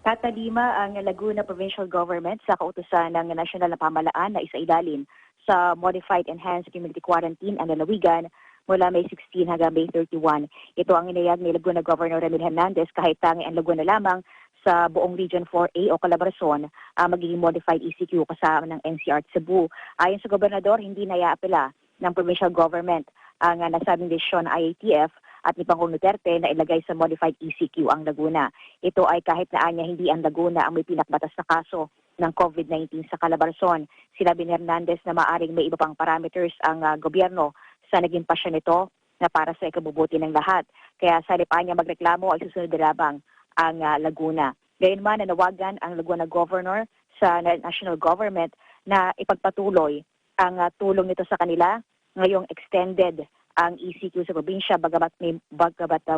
Speaker 6: Tatalima ang Laguna Provincial Government sa kautusan ng nasyonal na pamahalaan na isailalim sa Modified Enhanced Community Quarantine ang lalawigan mula May 16 hanggang May 31. Ito ang inayag ni Laguna Governor Ramil Hernandez kahit tangi ang Laguna lamang sa buong Region 4A o Calabarzon magiging modified ECQ kasama ng NCR at Cebu. Ayon sa gobernador, hindi na iaapela ng provincial government ang nasabing desisyon ng IATF at ni Pangulong Duterte na ilagay sa modified ECQ ang Laguna. Ito ay kahit na anya hindi ang Laguna ang may pinakbatas na kaso ng COVID-19 sa Calabarzon. Sinabi ni Hernandez na maaring may iba pang parameters ang gobyerno sa naging pasya nito na para sa ikabubuti ng lahat. Kaya sa lipa niya magreklamo ay susunod na labang ang Laguna. Gayunman, nanawagan ang Laguna Governor sa national government na ipagpatuloy ang tulong nito sa kanila. Ngayong extended ang ECQ sa probinsya, bagamat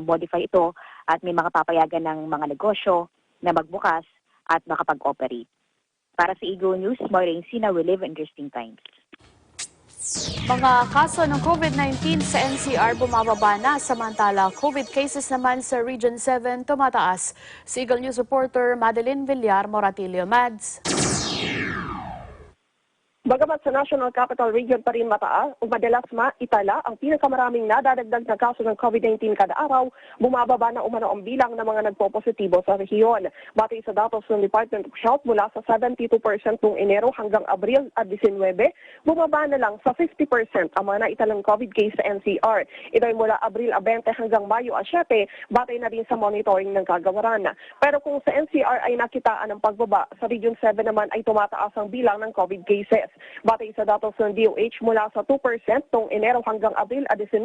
Speaker 6: modify ito at may mga papayagan ng mga negosyo na magbukas at makapag-operate. Para sa Eagle News, Moira Encina, we live in interesting times.
Speaker 5: Mga kaso ng COVID-19 sa NCR bumababa na, samantala COVID cases naman sa Region 7 tumataas. Si Eagle News reporter Madeline Villar, Moratilio Mads.
Speaker 7: Bagamat sa National Capital Region pa rin mataas o madalas maitala ang pinakamaraming nadadagdag na kaso ng COVID-19 kada araw, bumababa na umano ang bilang ng mga nagpo-positibo sa rehiyon. Batay sa datos ng Department of Health mula sa 72% noong Enero hanggang Abril at 19, bumaba na lang sa 50% ang mga naitalang COVID case sa NCR. Ito ay mula Abril 20 hanggang Mayo 7, batay na rin sa monitoring ng kagawaran. Pero kung sa NCR ay nakitaan ng pagbaba, sa Region 7 naman ay tumataas ang bilang ng COVID cases. Batay sa datos ng DOH mula sa 2% noong Enero hanggang Abril 19,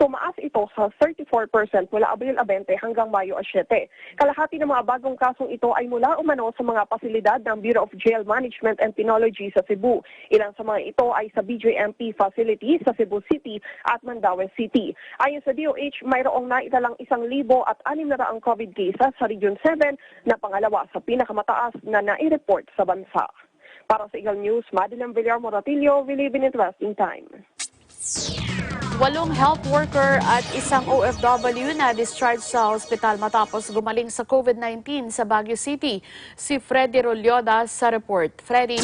Speaker 7: tumaas ito sa 34% mula Abril 20 hanggang Mayo 7. Kalahati ng mga bagong kasong ito ay mula umano sa mga pasilidad ng Bureau of Jail Management and Penology sa Cebu. Ilan sa mga ito ay sa BJMP facility sa Cebu City at Mandaue City. Ayon sa DOH, mayroong naitalang 1,600 COVID cases sa Region 7 na pangalawa sa pinakamataas na nai-report sa bansa. Para sa Eagle News, Madeline Villar, Moratilio, we live in interesting time.
Speaker 5: 8 health worker at isang OFW na discharge sa ospital matapos gumaling sa COVID-19 sa Baguio City. Si Freddy Rolyoda sa report. Freddy.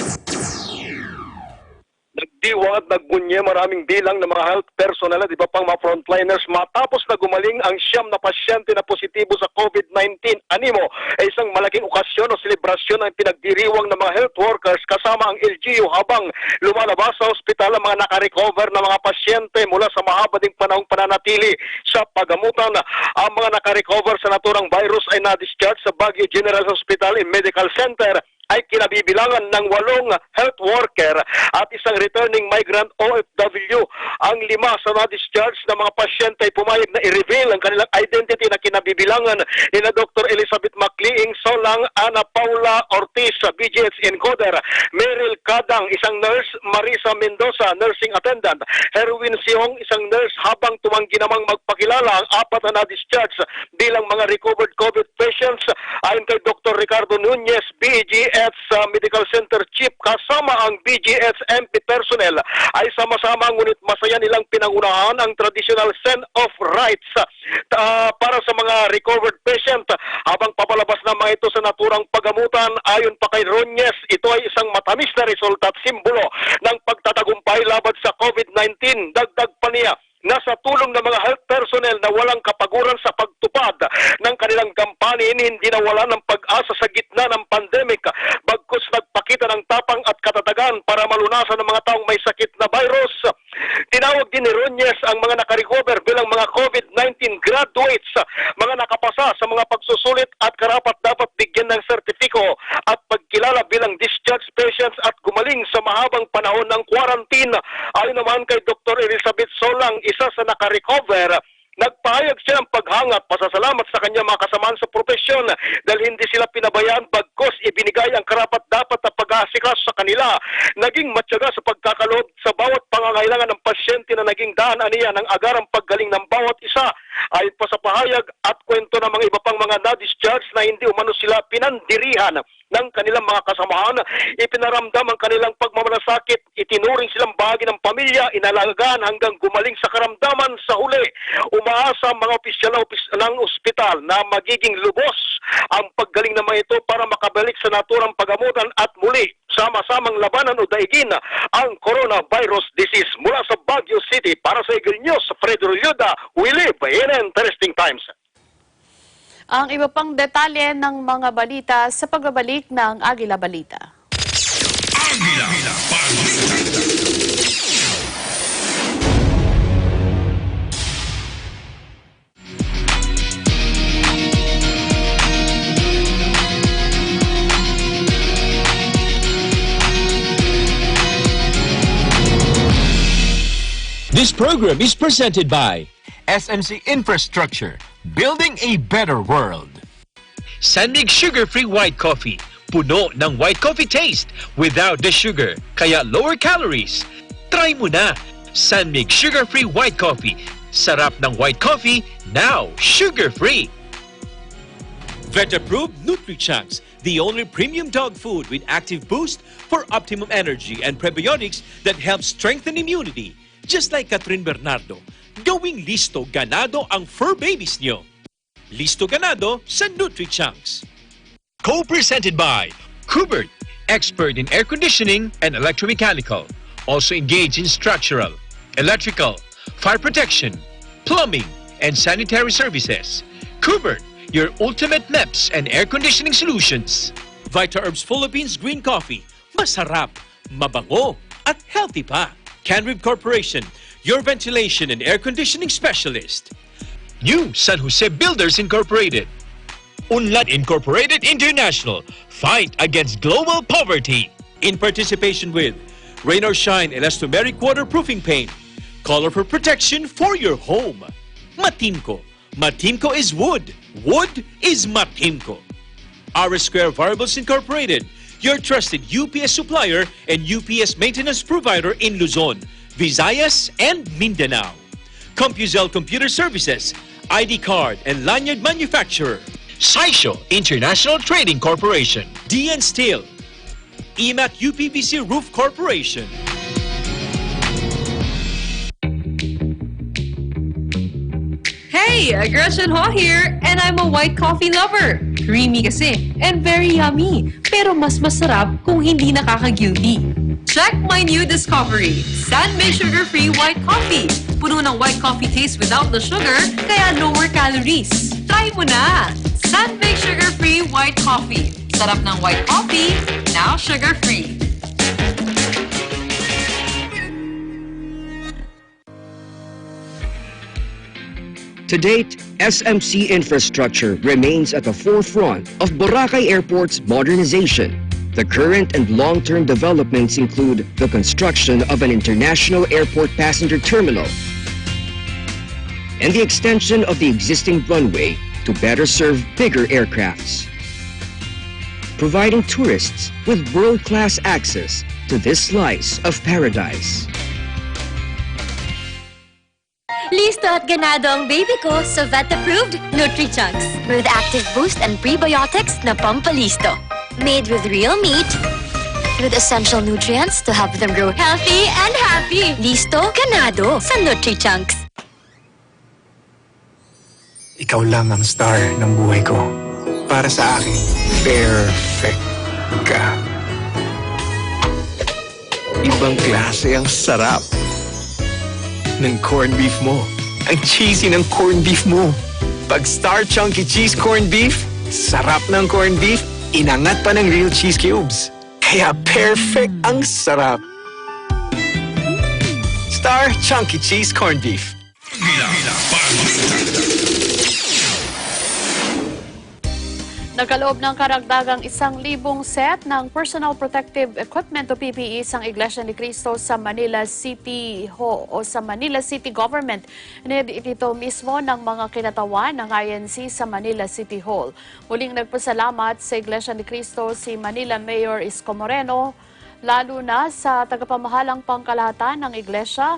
Speaker 8: Nagdiwang at nagbunye maraming bilang ng mga health personnel at iba pang mga frontliners matapos na gumaling ang 9 na pasyente na positibo sa COVID-19. Animo ay isang malaking okasyon o selebrasyon ang pinagdiriwang ng mga health workers kasama ang LGU habang lumalabas sa ospital ang mga nakarecover na mga pasyente mula sa mahaba ding panahong pananatili sa pagamutan. Ang mga nakarecover sa naturang virus ay na-discharge sa Baguio General Hospital and Medical Center ay kinabibilangan ng 8 health worker at isang returning migrant OFW. Ang 5 sa na-discharge na mga pasyente ay pumayag na i-reveal ang kanilang identity na kinabibilangan ni na Dr. Elizabeth Macliing Solang, Ana Paula Ortiz, BGH encoder, Meryl Kadang, isang nurse, Marisa Mendoza, nursing attendant, Herwin Siong, isang nurse, habang tumanggi namang magpakilala ang 4 na na-discharge bilang mga recovered COVID patients. Ayon kay Dr. Ricardo Nunez, BGH Medical Center Chief, kasama ang BGH MP personnel ay sama-sama ngunit masaya nilang pinangunahan ang traditional send of rights para sa mga recovered patient habang papalabas na mga ito sa naturang pagamutan. Ayon pa kay Nunez, ito ay isang matamis na resulta at simbolo ng pagtatagumpay laban sa COVID-19. Dagdag pa niya, nasa tulong ng mga health personnel na walang kapaguran sa pagtupad ng kanilang gampanin, hindi nawala ng pag-asa sa gitna ng pandemic, bagkus nagpakita ng tapang at katatagan para malunasan ng mga taong may sakit na virus. Tinawag din ni Nunez ang mga nakarecover bilang mga COVID-19 graduates, mga nakapasa sa mga pagsusulit at karapat dapat bigyan ng sertifiko at pagkilala bilang discharged patients at gumaling sa mahabang panahon ng quarantine. Ayon naman kay Dr. Elizabeth Solang, isa sa nakarecover, nagpahayag siya ng paghanga at pasasalamat sa kanyang mga kasamaan sa propesyon dahil hindi sila pinabayaan bagkos ibinigay ang karapat-dapat na pag-aasikaso sa kanila. Naging matyaga sa pagkakaloob sa bawat pangangailangan ng pasyente na naging daan aniya ng agarang paggaling ng bawat isa. Ayon pa sa pahayag at kwento ng mga iba pang mga na-discharge na hindi umano sila pinandirihan ng kanilang mga kasamahan, ipinaramdam ang kanilang pagmamalasakit, itinuring silang bahagi ng pamilya, inalagaan hanggang gumaling sa karamdaman. Sa huli, umaasa ang mga opisyal ng ospital na magiging lubos ang paggaling ng mga ito para makabalik sa naturang pagamutan at muli sama-samang labanan o daigin ang coronavirus disease. Mula sa Baguio City, para sa Eagle News, Freddy Rolyoda, we live in interesting times.
Speaker 5: Ang iba pang detalye ng mga balita sa pagbabalik ng Agila Balita.
Speaker 9: Agila Balita.
Speaker 10: This program is presented by SMC Infrastructure, building a better world. Sanmig Sugar-Free White Coffee, puno ng white coffee taste without the sugar, kaya lower calories. Try mo na, Sanmig Sugar-Free White Coffee. Sarap ng white coffee, now sugar-free. Vet-approved Nutri-Chunks, the only premium dog food with active boost for optimum energy and prebiotics that help strengthen immunity. Just like Catherine Bernardo, gawing listo ganado ang fur babies nyo. Listo ganado sa Nutri-Chunks. Co-presented by Kubert, expert in air conditioning and electromechanical. Also engaged in structural, electrical, fire protection, plumbing, and sanitary services. Kubert, your ultimate MEPS and air conditioning solutions. Vita Herbs Philippines Green Coffee. Masarap, mabango, at healthy pa. Canrib Corporation, your ventilation and air conditioning specialist. New San Jose Builders Incorporated. Unlad Incorporated International. Fight against global poverty. In participation with Rain or Shine Elastomeric Waterproofing Paint. Color for protection for your home. Matimco. Matimco is wood. Wood is Matimco. R Square Variables Incorporated. Your trusted UPS supplier and UPS maintenance provider in Luzon, Visayas, and Mindanao. CompuZell Computer Services. ID card and lanyard manufacturer. Saisho International Trading Corporation. DN Steel. EMAC UPVC Roof Corporation.
Speaker 11: Hey, Gretchen Ho here, and I'm a white coffee lover. Creamy kasi, and very yummy. Pero mas masarap kung hindi nakaka-guilty. Check my new discovery, San-Mig Sugar-Free White Coffee. Puno ng white coffee taste without the sugar, kaya lower calories. Try mo na! San-Mig Sugar-Free White Coffee. Sarap ng white coffee, now sugar-free.
Speaker 12: To date, SMC infrastructure remains at the forefront of Boracay Airport's modernization. The current and long-term developments include the construction of an international airport passenger terminal and the extension of the existing runway to better serve bigger aircrafts, providing tourists with world-class access to this slice of paradise.
Speaker 13: Listo at ganado ang baby ko sa vet-approved Nutri-Chunks with active boost and prebiotics na pampalisto. Made with real meat, with essential nutrients to help them grow healthy and happy. Listo, ganado sa Nutri-Chunks.
Speaker 14: Ikaw lang ang star ng buhay ko. Para sa akin, perfect ka. Ibang klase ang sarap ng corned beef mo. Ang cheesy ng corned beef mo. Pag Star Chunky Cheese Corned Beef, sarap ng corned beef, inangat pa ng real cheese cubes. Kaya perfect ang sarap. Star Chunky Cheese Corned Beef.
Speaker 5: Nagkaloob ng karagdagang 1,000 set ng personal protective equipment o PPE ang Iglesia ni Cristo sa Manila City o sa Manila City Government. Ito mismo ng mga kinatawan ng INC sa Manila City Hall. Muling nagpasalamat sa Iglesia ni Cristo si Manila Mayor Isko Moreno, lalo na sa tagapamahalang pangkalahatan ng Iglesia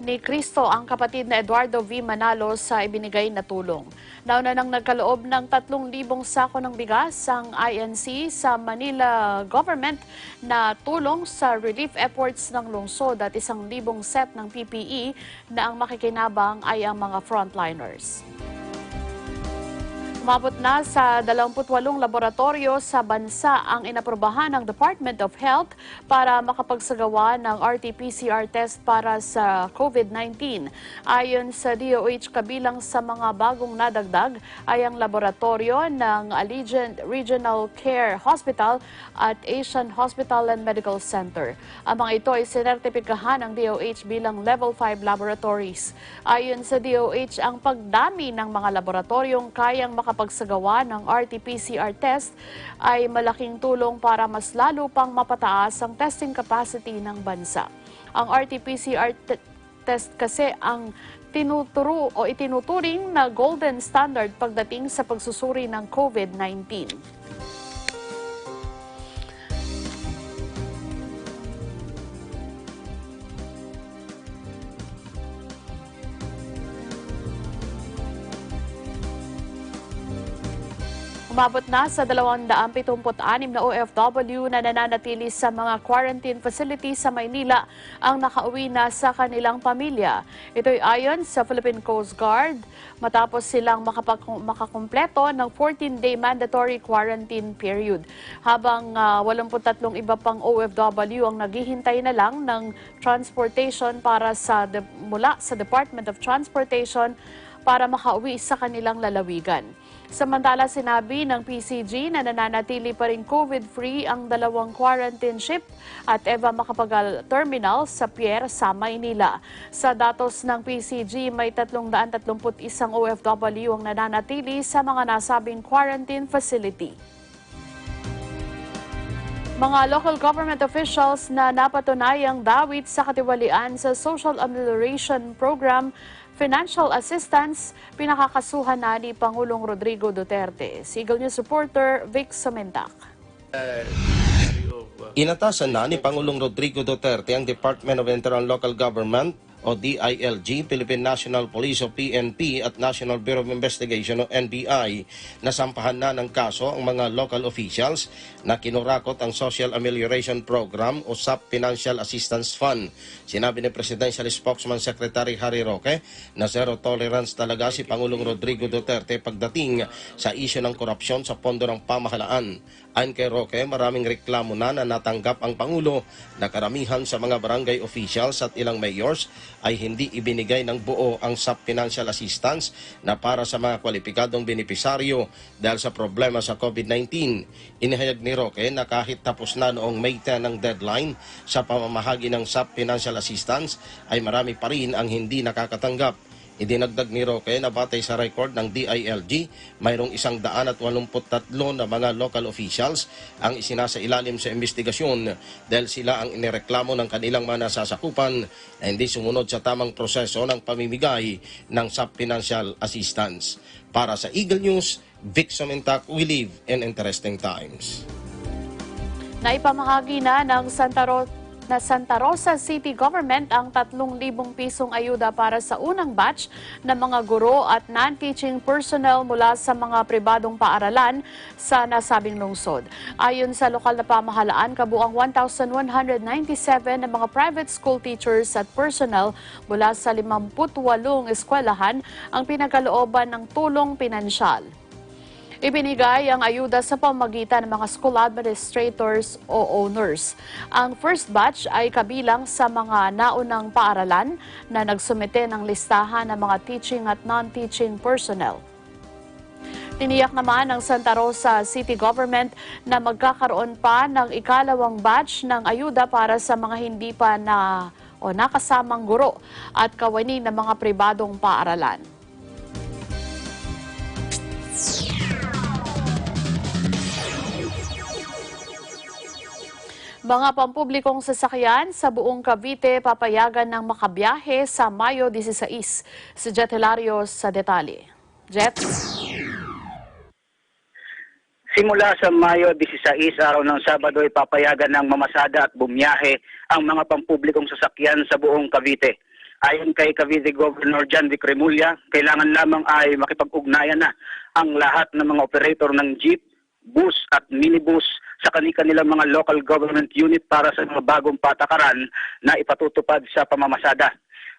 Speaker 5: ni Cristo ang kapatid na Eduardo V. Manalo sa ibinigay na tulong. Nauna nang nagkaloob ng 3,000 sako ng bigas ang INC sa Manila Government na tulong sa relief efforts ng lungsod at 1,000 set ng PPE na ang makikinabang ay ang mga frontliners. Umabot na sa 28 laboratorio sa bansa ang inaprobahan ng Department of Health para makapagsagawa ng RT-PCR test para sa COVID-19. Ayon sa DOH, kabilang sa mga bagong nadagdag ay ang laboratorio ng Allegiant Regional Care Hospital at Asian Hospital and Medical Center. Ang mga ito ay sinertipikahan ng DOH bilang Level 5 laboratories. Ayon sa DOH, ang pagdami ng mga laboratoryong kayang makapagsagawa ng RT-PCR test ay malaking tulong para mas lalo pang mapataas ang testing capacity ng bansa. Ang RT-PCR test kasi ang tinuturo o itinuturing na golden standard pagdating sa pagsusuri ng COVID-19. Umabot na sa 276 na OFW na nananatili sa mga quarantine facilities sa Maynila ang nakauwi na sa kanilang pamilya. Ito'y ayon sa Philippine Coast Guard matapos silang makakumpleto ng 14-day mandatory quarantine period. Habang 83 iba pang OFW ang naghihintay na lang ng transportation mula sa Department of Transportation para makauwi sa kanilang lalawigan. Samantala, sinabi ng PCG na nananatili pa rin COVID-free ang 2 quarantine ship at Eva Macapagal Terminal sa Pier sa Maynila. Sa datos ng PCG, may 331 OFW ang nananatili sa mga nasabing quarantine facility. Mga local government officials na napatunayang dawit sa katiwalian sa Social Amelioration Program Financial Assistance, pinakakasuhan na ni Pangulong Rodrigo Duterte. Eagle News reporter Vic Somentak.
Speaker 15: Inatasan na ni Pangulong Rodrigo Duterte ang Department of Internal Local Government o DILG, Philippine National Police o PNP at National Bureau of Investigation o NBI na sampahan na ng kaso ang mga local officials na kinurakot ang Social Amelioration Program o SAP Financial Assistance Fund. Sinabi ni Presidential Spokesman Secretary Harry Roque na zero tolerance talaga si Pangulong Rodrigo Duterte pagdating sa isyu ng korupsyon sa pondo ng pamahalaan. Ayon kay Roque, maraming reklamo na natanggap ang Pangulo na karamihan sa mga barangay officials at ilang mayors ay hindi ibinigay ng buo ang SAP Financial Assistance na para sa mga kwalipikadong benepisaryo dahil sa problema sa COVID-19. Inihayag ni Roque na kahit tapos na noong May 10 ang deadline sa pamamahagi ng SAP Financial Assistance ay marami pa rin ang hindi nakakatanggap. Idinagdag ni Roque na batay sa record ng DILG, mayroong 183 na mga local officials ang isinasailalim sa investigasyon dahil sila ang inireklamo ng kanilang mga nasasakupan na hindi sumunod sa tamang proseso ng pamimigay ng SAP Financial Assistance. Para sa Eagle News, Vic Somentak, we live in interesting times.
Speaker 5: Naipamahagi na ng Santa Rosa City Government ang 3,000 pisong ayuda para sa unang batch ng mga guro at non-teaching personnel mula sa mga pribadong paaralan sa nasabing lungsod. Ayon sa lokal na pamahalaan, kabuang 1,197 na mga private school teachers at personnel mula sa 58 eskwelahan ang pinagkalooban ng tulong pinansyal. Ibinigay ang ayuda sa pamamagitan ng mga school administrators o owners. Ang first batch ay kabilang sa mga naunang paaralan na nagsumite ng listahan ng mga teaching at non-teaching personnel. Tiniyak naman ng Santa Rosa City Government na magkakaroon pa ng ikalawang batch ng ayuda para sa mga hindi pa nakasamang guro at kawani ng mga pribadong paaralan. Mga pampublikong sasakyan sa buong Cavite papayagan ng makabiyahe sa Mayo 16. Si Jet Hilario sa detalye. Jet?
Speaker 16: Simula sa Mayo 16, araw ng Sabado, ay papayagan ng mamasada at bumiyahe ang mga pampublikong sasakyan sa buong Cavite. Ayon kay Cavite Governor John Vic Remulla, kailangan lamang ay makipag-ugnayan na ang lahat ng mga operator ng jeep, bus at minibus sa kanilang mga local government unit para sa mga bagong patakaran na ipatutupad sa pamamasada.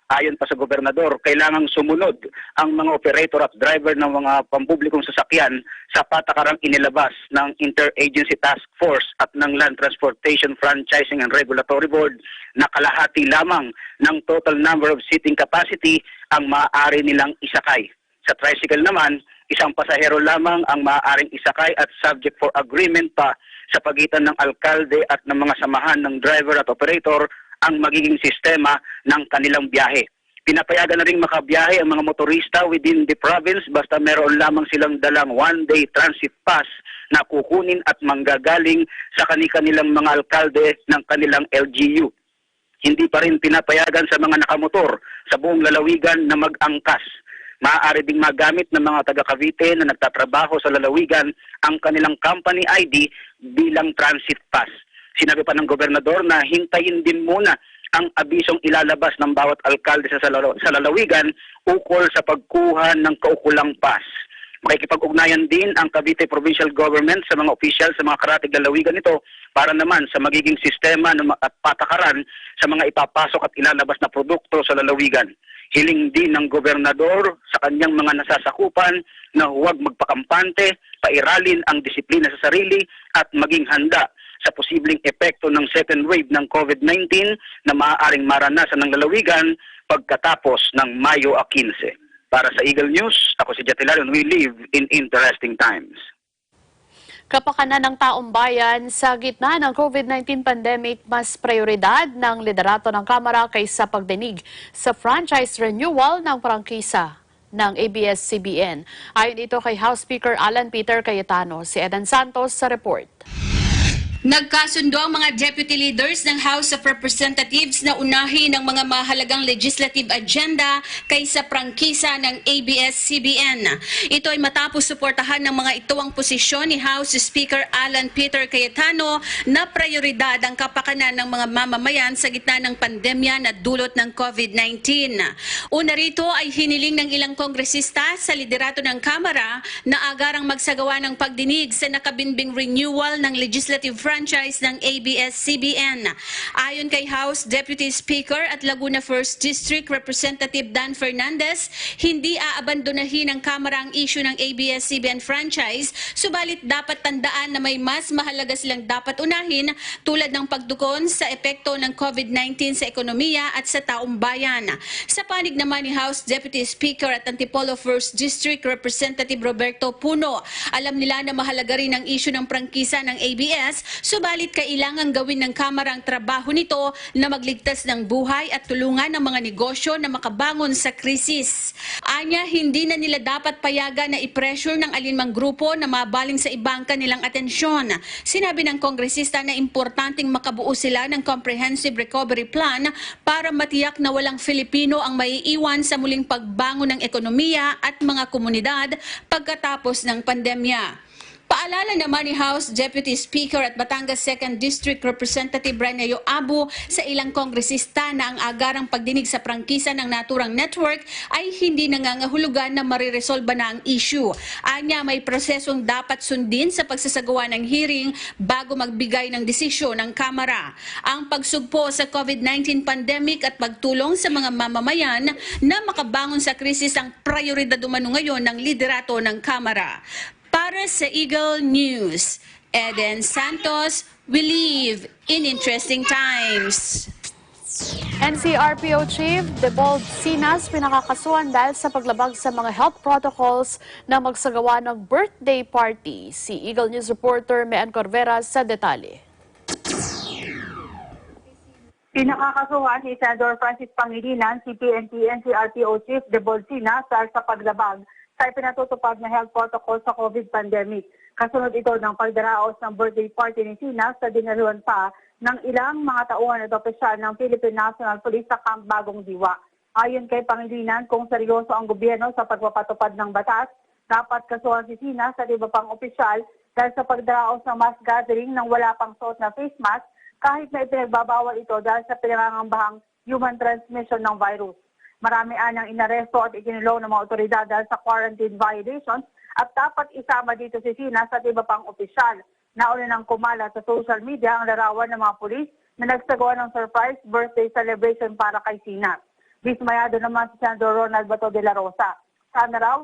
Speaker 16: Ayon pa sa gobernador, kailangang sumunod ang mga operator at driver ng mga pampublikong sasakyan sa patakarang inilabas ng Interagency Task Force at ng Land Transportation Franchising and Regulatory Board na kalahati lamang ng total number of seating capacity ang maaari nilang isakay. Sa tricycle naman, isang pasahero lamang ang maaaring isakay at subject for agreement pa sa pagitan ng alkalde at ng mga samahan ng driver at operator ang magiging sistema ng kanilang biyahe. Pinapayagan na rin makabiyahe ang mga motorista within the province basta meron lamang silang dalang one-day transit pass na kukunin at manggagaling sa kanilang mga alkalde ng kanilang LGU. Hindi pa rin pinapayagan sa mga nakamotor sa buong lalawigan na mag-angkas. Maaari ding magamit ng mga taga-Cavite na nagtatrabaho sa lalawigan ang kanilang company ID bilang transit pass. Sinabi pa ng gobernador na hintayin din muna ang abisong ilalabas ng bawat alkalde sa lalawigan ukol sa pagkuha ng kaukulang pass. Makikipag-ugnayan din ang Cavite Provincial Government sa mga opisyal sa mga karatig lalawigan nito para naman sa magiging sistema at patakaran sa mga ipapasok at ilalabas na produkto sa lalawigan. Hiling din ng gobernador sa kanyang mga nasasakupan na huwag magpakampante, pairalin ang disiplina sa sarili at maging handa sa posibleng epekto ng second wave ng COVID-19 na maaaring maranasan ng lalawigan pagkatapos ng Mayo 15. Para sa Eagle News, ako si Jatilario. We live in interesting times.
Speaker 5: Kapakanan ng taong bayan sa gitna ng COVID-19 pandemic, mas prioridad ng liderato ng Kamara kaysa pagdinig sa franchise renewal ng prangkisa ng ABS-CBN. Ayon ito kay House Speaker Alan Peter Cayetano. Si Edan Santos sa report.
Speaker 17: Nagkasundo ang mga deputy leaders ng House of Representatives na unahin ang mga mahalagang legislative agenda kaysa prangkisa ng ABS-CBN. Ito ay matapos suportahan ng mga ito ang posisyon ni House Speaker Alan Peter Cayetano na prioridad ang kapakanan ng mga mamamayan sa gitna ng pandemya na dulot ng COVID-19. Una rito ay hiniling ng ilang kongresista sa liderato ng Kamara na agarang magsagawa ng pagdinig sa nakabinbing renewal ng legislative franchise ng ABS-CBN. Ayon kay House Deputy Speaker at Laguna 1st District Representative Dan Fernandez, hindi aabandonahin ng Kamara ang issue ng ABS-CBN franchise, subalit dapat tandaan na may mas mahalaga silang dapat unahin tulad ng pagtugon sa epekto ng COVID-19 sa ekonomiya at sa taong bayan. Sa panig naman ni House Deputy Speaker at Antipolo 1st District Representative Roberto Puno, alam nila na mahalaga rin ang issue ng prangkisa ng ABS, subalit kailangan gawin ng Kamara ang trabaho nito na magligtas ng buhay at tulungan ng mga negosyo na makabangon sa krisis. Anya, hindi na nila dapat payagan na i-pressure ng alinmang grupo na mabaling sa ibang kanilang atensyon. Sinabi ng kongresista na importanteng makabuo sila ng comprehensive recovery plan para matiyak na walang Filipino ang maiiwan sa muling pagbangon ng ekonomiya at mga komunidad pagkatapos ng pandemya. Paalala naman ni House Deputy Speaker at Batangas 2nd District Representative Renayo Abu sa ilang kongresista na ang agarang pagdinig sa prangkisa ng naturang network ay hindi nangangahulugan na mariresolba na ang issue. Anya, may prosesong dapat sundin sa pagsasagawa ng hearing bago magbigay ng desisyon ng Kamara. Ang pagsugpo sa COVID-19 pandemic at pagtulong sa mga mamamayan na makabangon sa krisis ang prioridad umano ngayon ng liderato ng Kamara. Para sa Eagle News, Eden Santos, we live in interesting times.
Speaker 5: NCRPO Chief Debold Sinas pinakakasuhan dahil sa paglabag sa mga health protocols na magsagawa ng birthday party. Si Eagle News reporter Mean Corvera sa detalye.
Speaker 18: Pinakakasuhan ni Senator Francis Pangilinan si PNP NCRPO Chief Debold Sinas dahil sa paglabag sa ipinatutupad na health protocol sa COVID pandemic. Kasunod ito ng pagdaraos ng birthday party ni Sinas sa dinaluhan pa ng ilang mga tauhan at opisyal ng Philippine National Police sa Camp Bagong Diwa. Ayon kay Pangilinan, kung seryoso ang gobyerno sa pagpapatupad ng batas, dapat kasuhan si Sinas at iba pang opisyal dahil sa pagdaraos ng mass gathering ng wala pang suot na face mask kahit na ipinagbabawal ito dahil sa pinangangambahang human transmission ng virus. Marami anyang inaresto at ikinulong ng mga otoridad dahil sa quarantine violations at dapat isama dito si Sinas at iba pang opisyal. Nauna nang kumalat sa social media ang larawan ng mga pulis na nagsagawa ng surprise birthday celebration para kay Sinas. Dismayado naman si Senador Ronald Bato de la Rosa. Sana raw,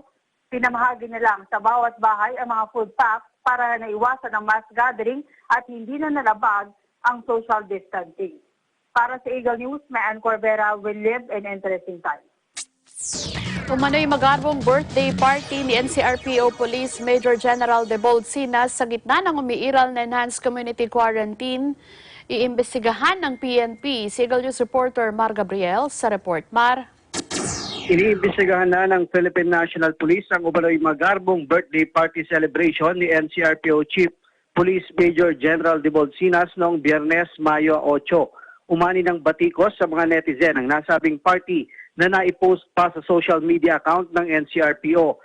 Speaker 18: pinamahagi na lang sa bawat bahay ang mga food packs para naiwasan ang mass gathering at hindi na nalabag ang social distancing. Para sa Eagle News, Mean Corvera, will live in interesting times.
Speaker 5: Umano'y magarbong birthday party ni NCRPO Police Major General Debold Sinas sa gitna ng umiiral na enhanced community quarantine. Iimbestigahan ng PNP. Si Eagle News reporter Mar Gabriel sa report. Mar?
Speaker 16: Iniimbestigahan na ng Philippine National Police ang umano'y magarbong birthday party celebration ni NCRPO Chief Police Major General Debold Sinas noong Biyernes, Mayo 8. Umani ng batikos sa mga netizen ang nasabing party na naipost pa sa social media account ng NCRPO.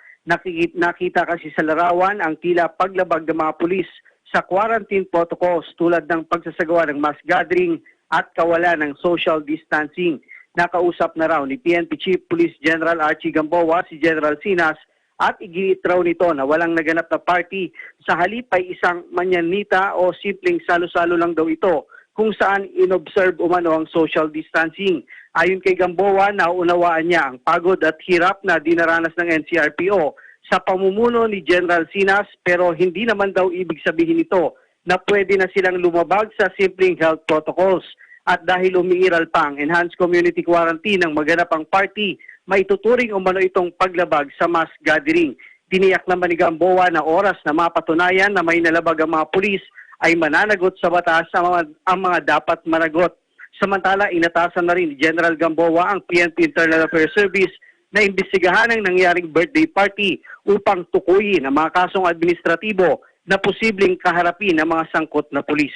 Speaker 16: Nakita kasi sa larawan ang tila paglabag ng mga pulis sa quarantine protocols tulad ng pagsasagawa ng mass gathering at kawalan ng social distancing. Nakausap na raw ni PNP Chief Police General Archie Gamboa si General Sinas
Speaker 19: at iginiit raw nito na walang naganap na party. Sa halip ay isang manyanita o simpleng salo-salo lang daw ito kung saan inobserve umano ang social distancing. Ayon kay Gamboa, naunawaan niya ang pagod at hirap na dinaranas ng NCRPO sa pamumuno ni General Sinas, pero hindi naman daw ibig sabihin ito na pwede na silang lumabag sa simpleng health protocols. At dahil umiiral pa ang enhanced community quarantine ng maganap ang party, maituturing umano itong paglabag sa mass gathering. Tiniyak naman ni Gamboa na oras na mapatunayan na may nalabag ang mga pulis ay mananagot sa batas ang mga dapat managot. Samantala, inatasan na rin ni General Gamboa ang PNP Internal Affairs Service na imbestigahan ang nangyaring birthday party upang tukuyin ang mga kasong administratibo na posibleng kaharapin ng mga sangkot na pulis.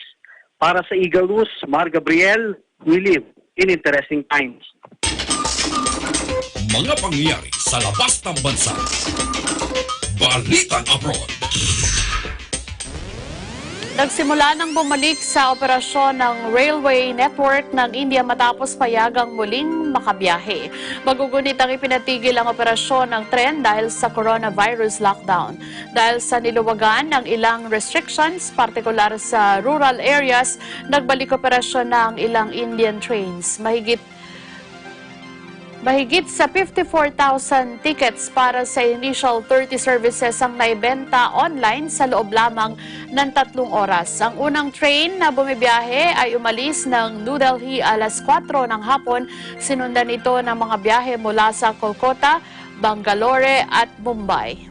Speaker 19: Para sa Eagle News, Mar Gabriel, we live in interesting times.
Speaker 9: Mga pangyayari sa labas ng bansa. Balitang Abroad.
Speaker 5: Nagsimula nang bumalik sa operasyon ng railway network ng India matapos payagang muling makabiyahe. Magugunit ang ipinatigil ang operasyon ng tren dahil sa coronavirus lockdown. Dahil sa niluwagan ng ilang restrictions, partikular sa rural areas, nagbalik operasyon na ang ilang Indian trains. Mahigit sa 54,000 tickets para sa initial 30 services ang naibenta online sa loob lamang ng 3 oras. Ang unang train na bumibiyahe ay umalis ng New Delhi alas 4 ng hapon. Sinundan ito ng mga biyahe mula sa Kolkata, Bangalore at Mumbai.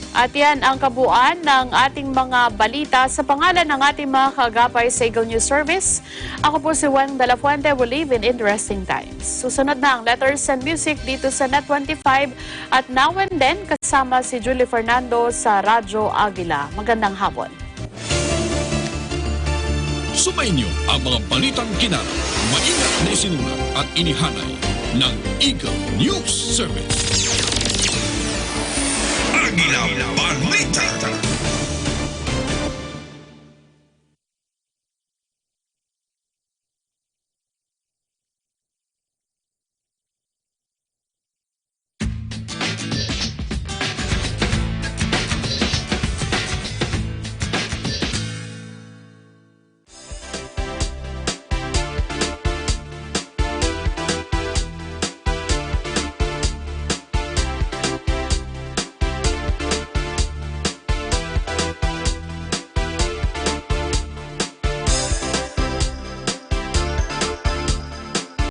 Speaker 5: At yan ang kabuuan ng ating mga balita sa pangalan ng ating mga kagapay sa Eagle News Service. Ako po si Juan de la Fuente, will live in interesting times. Susunod na ang letters and music dito sa Net 25 at Now and Then kasama si Julie Fernando sa Radyo Agila. Magandang hapon.
Speaker 9: Sumainyo ang mga balitang kinara, maingat na isinulat at inihanay ng Eagle News Service.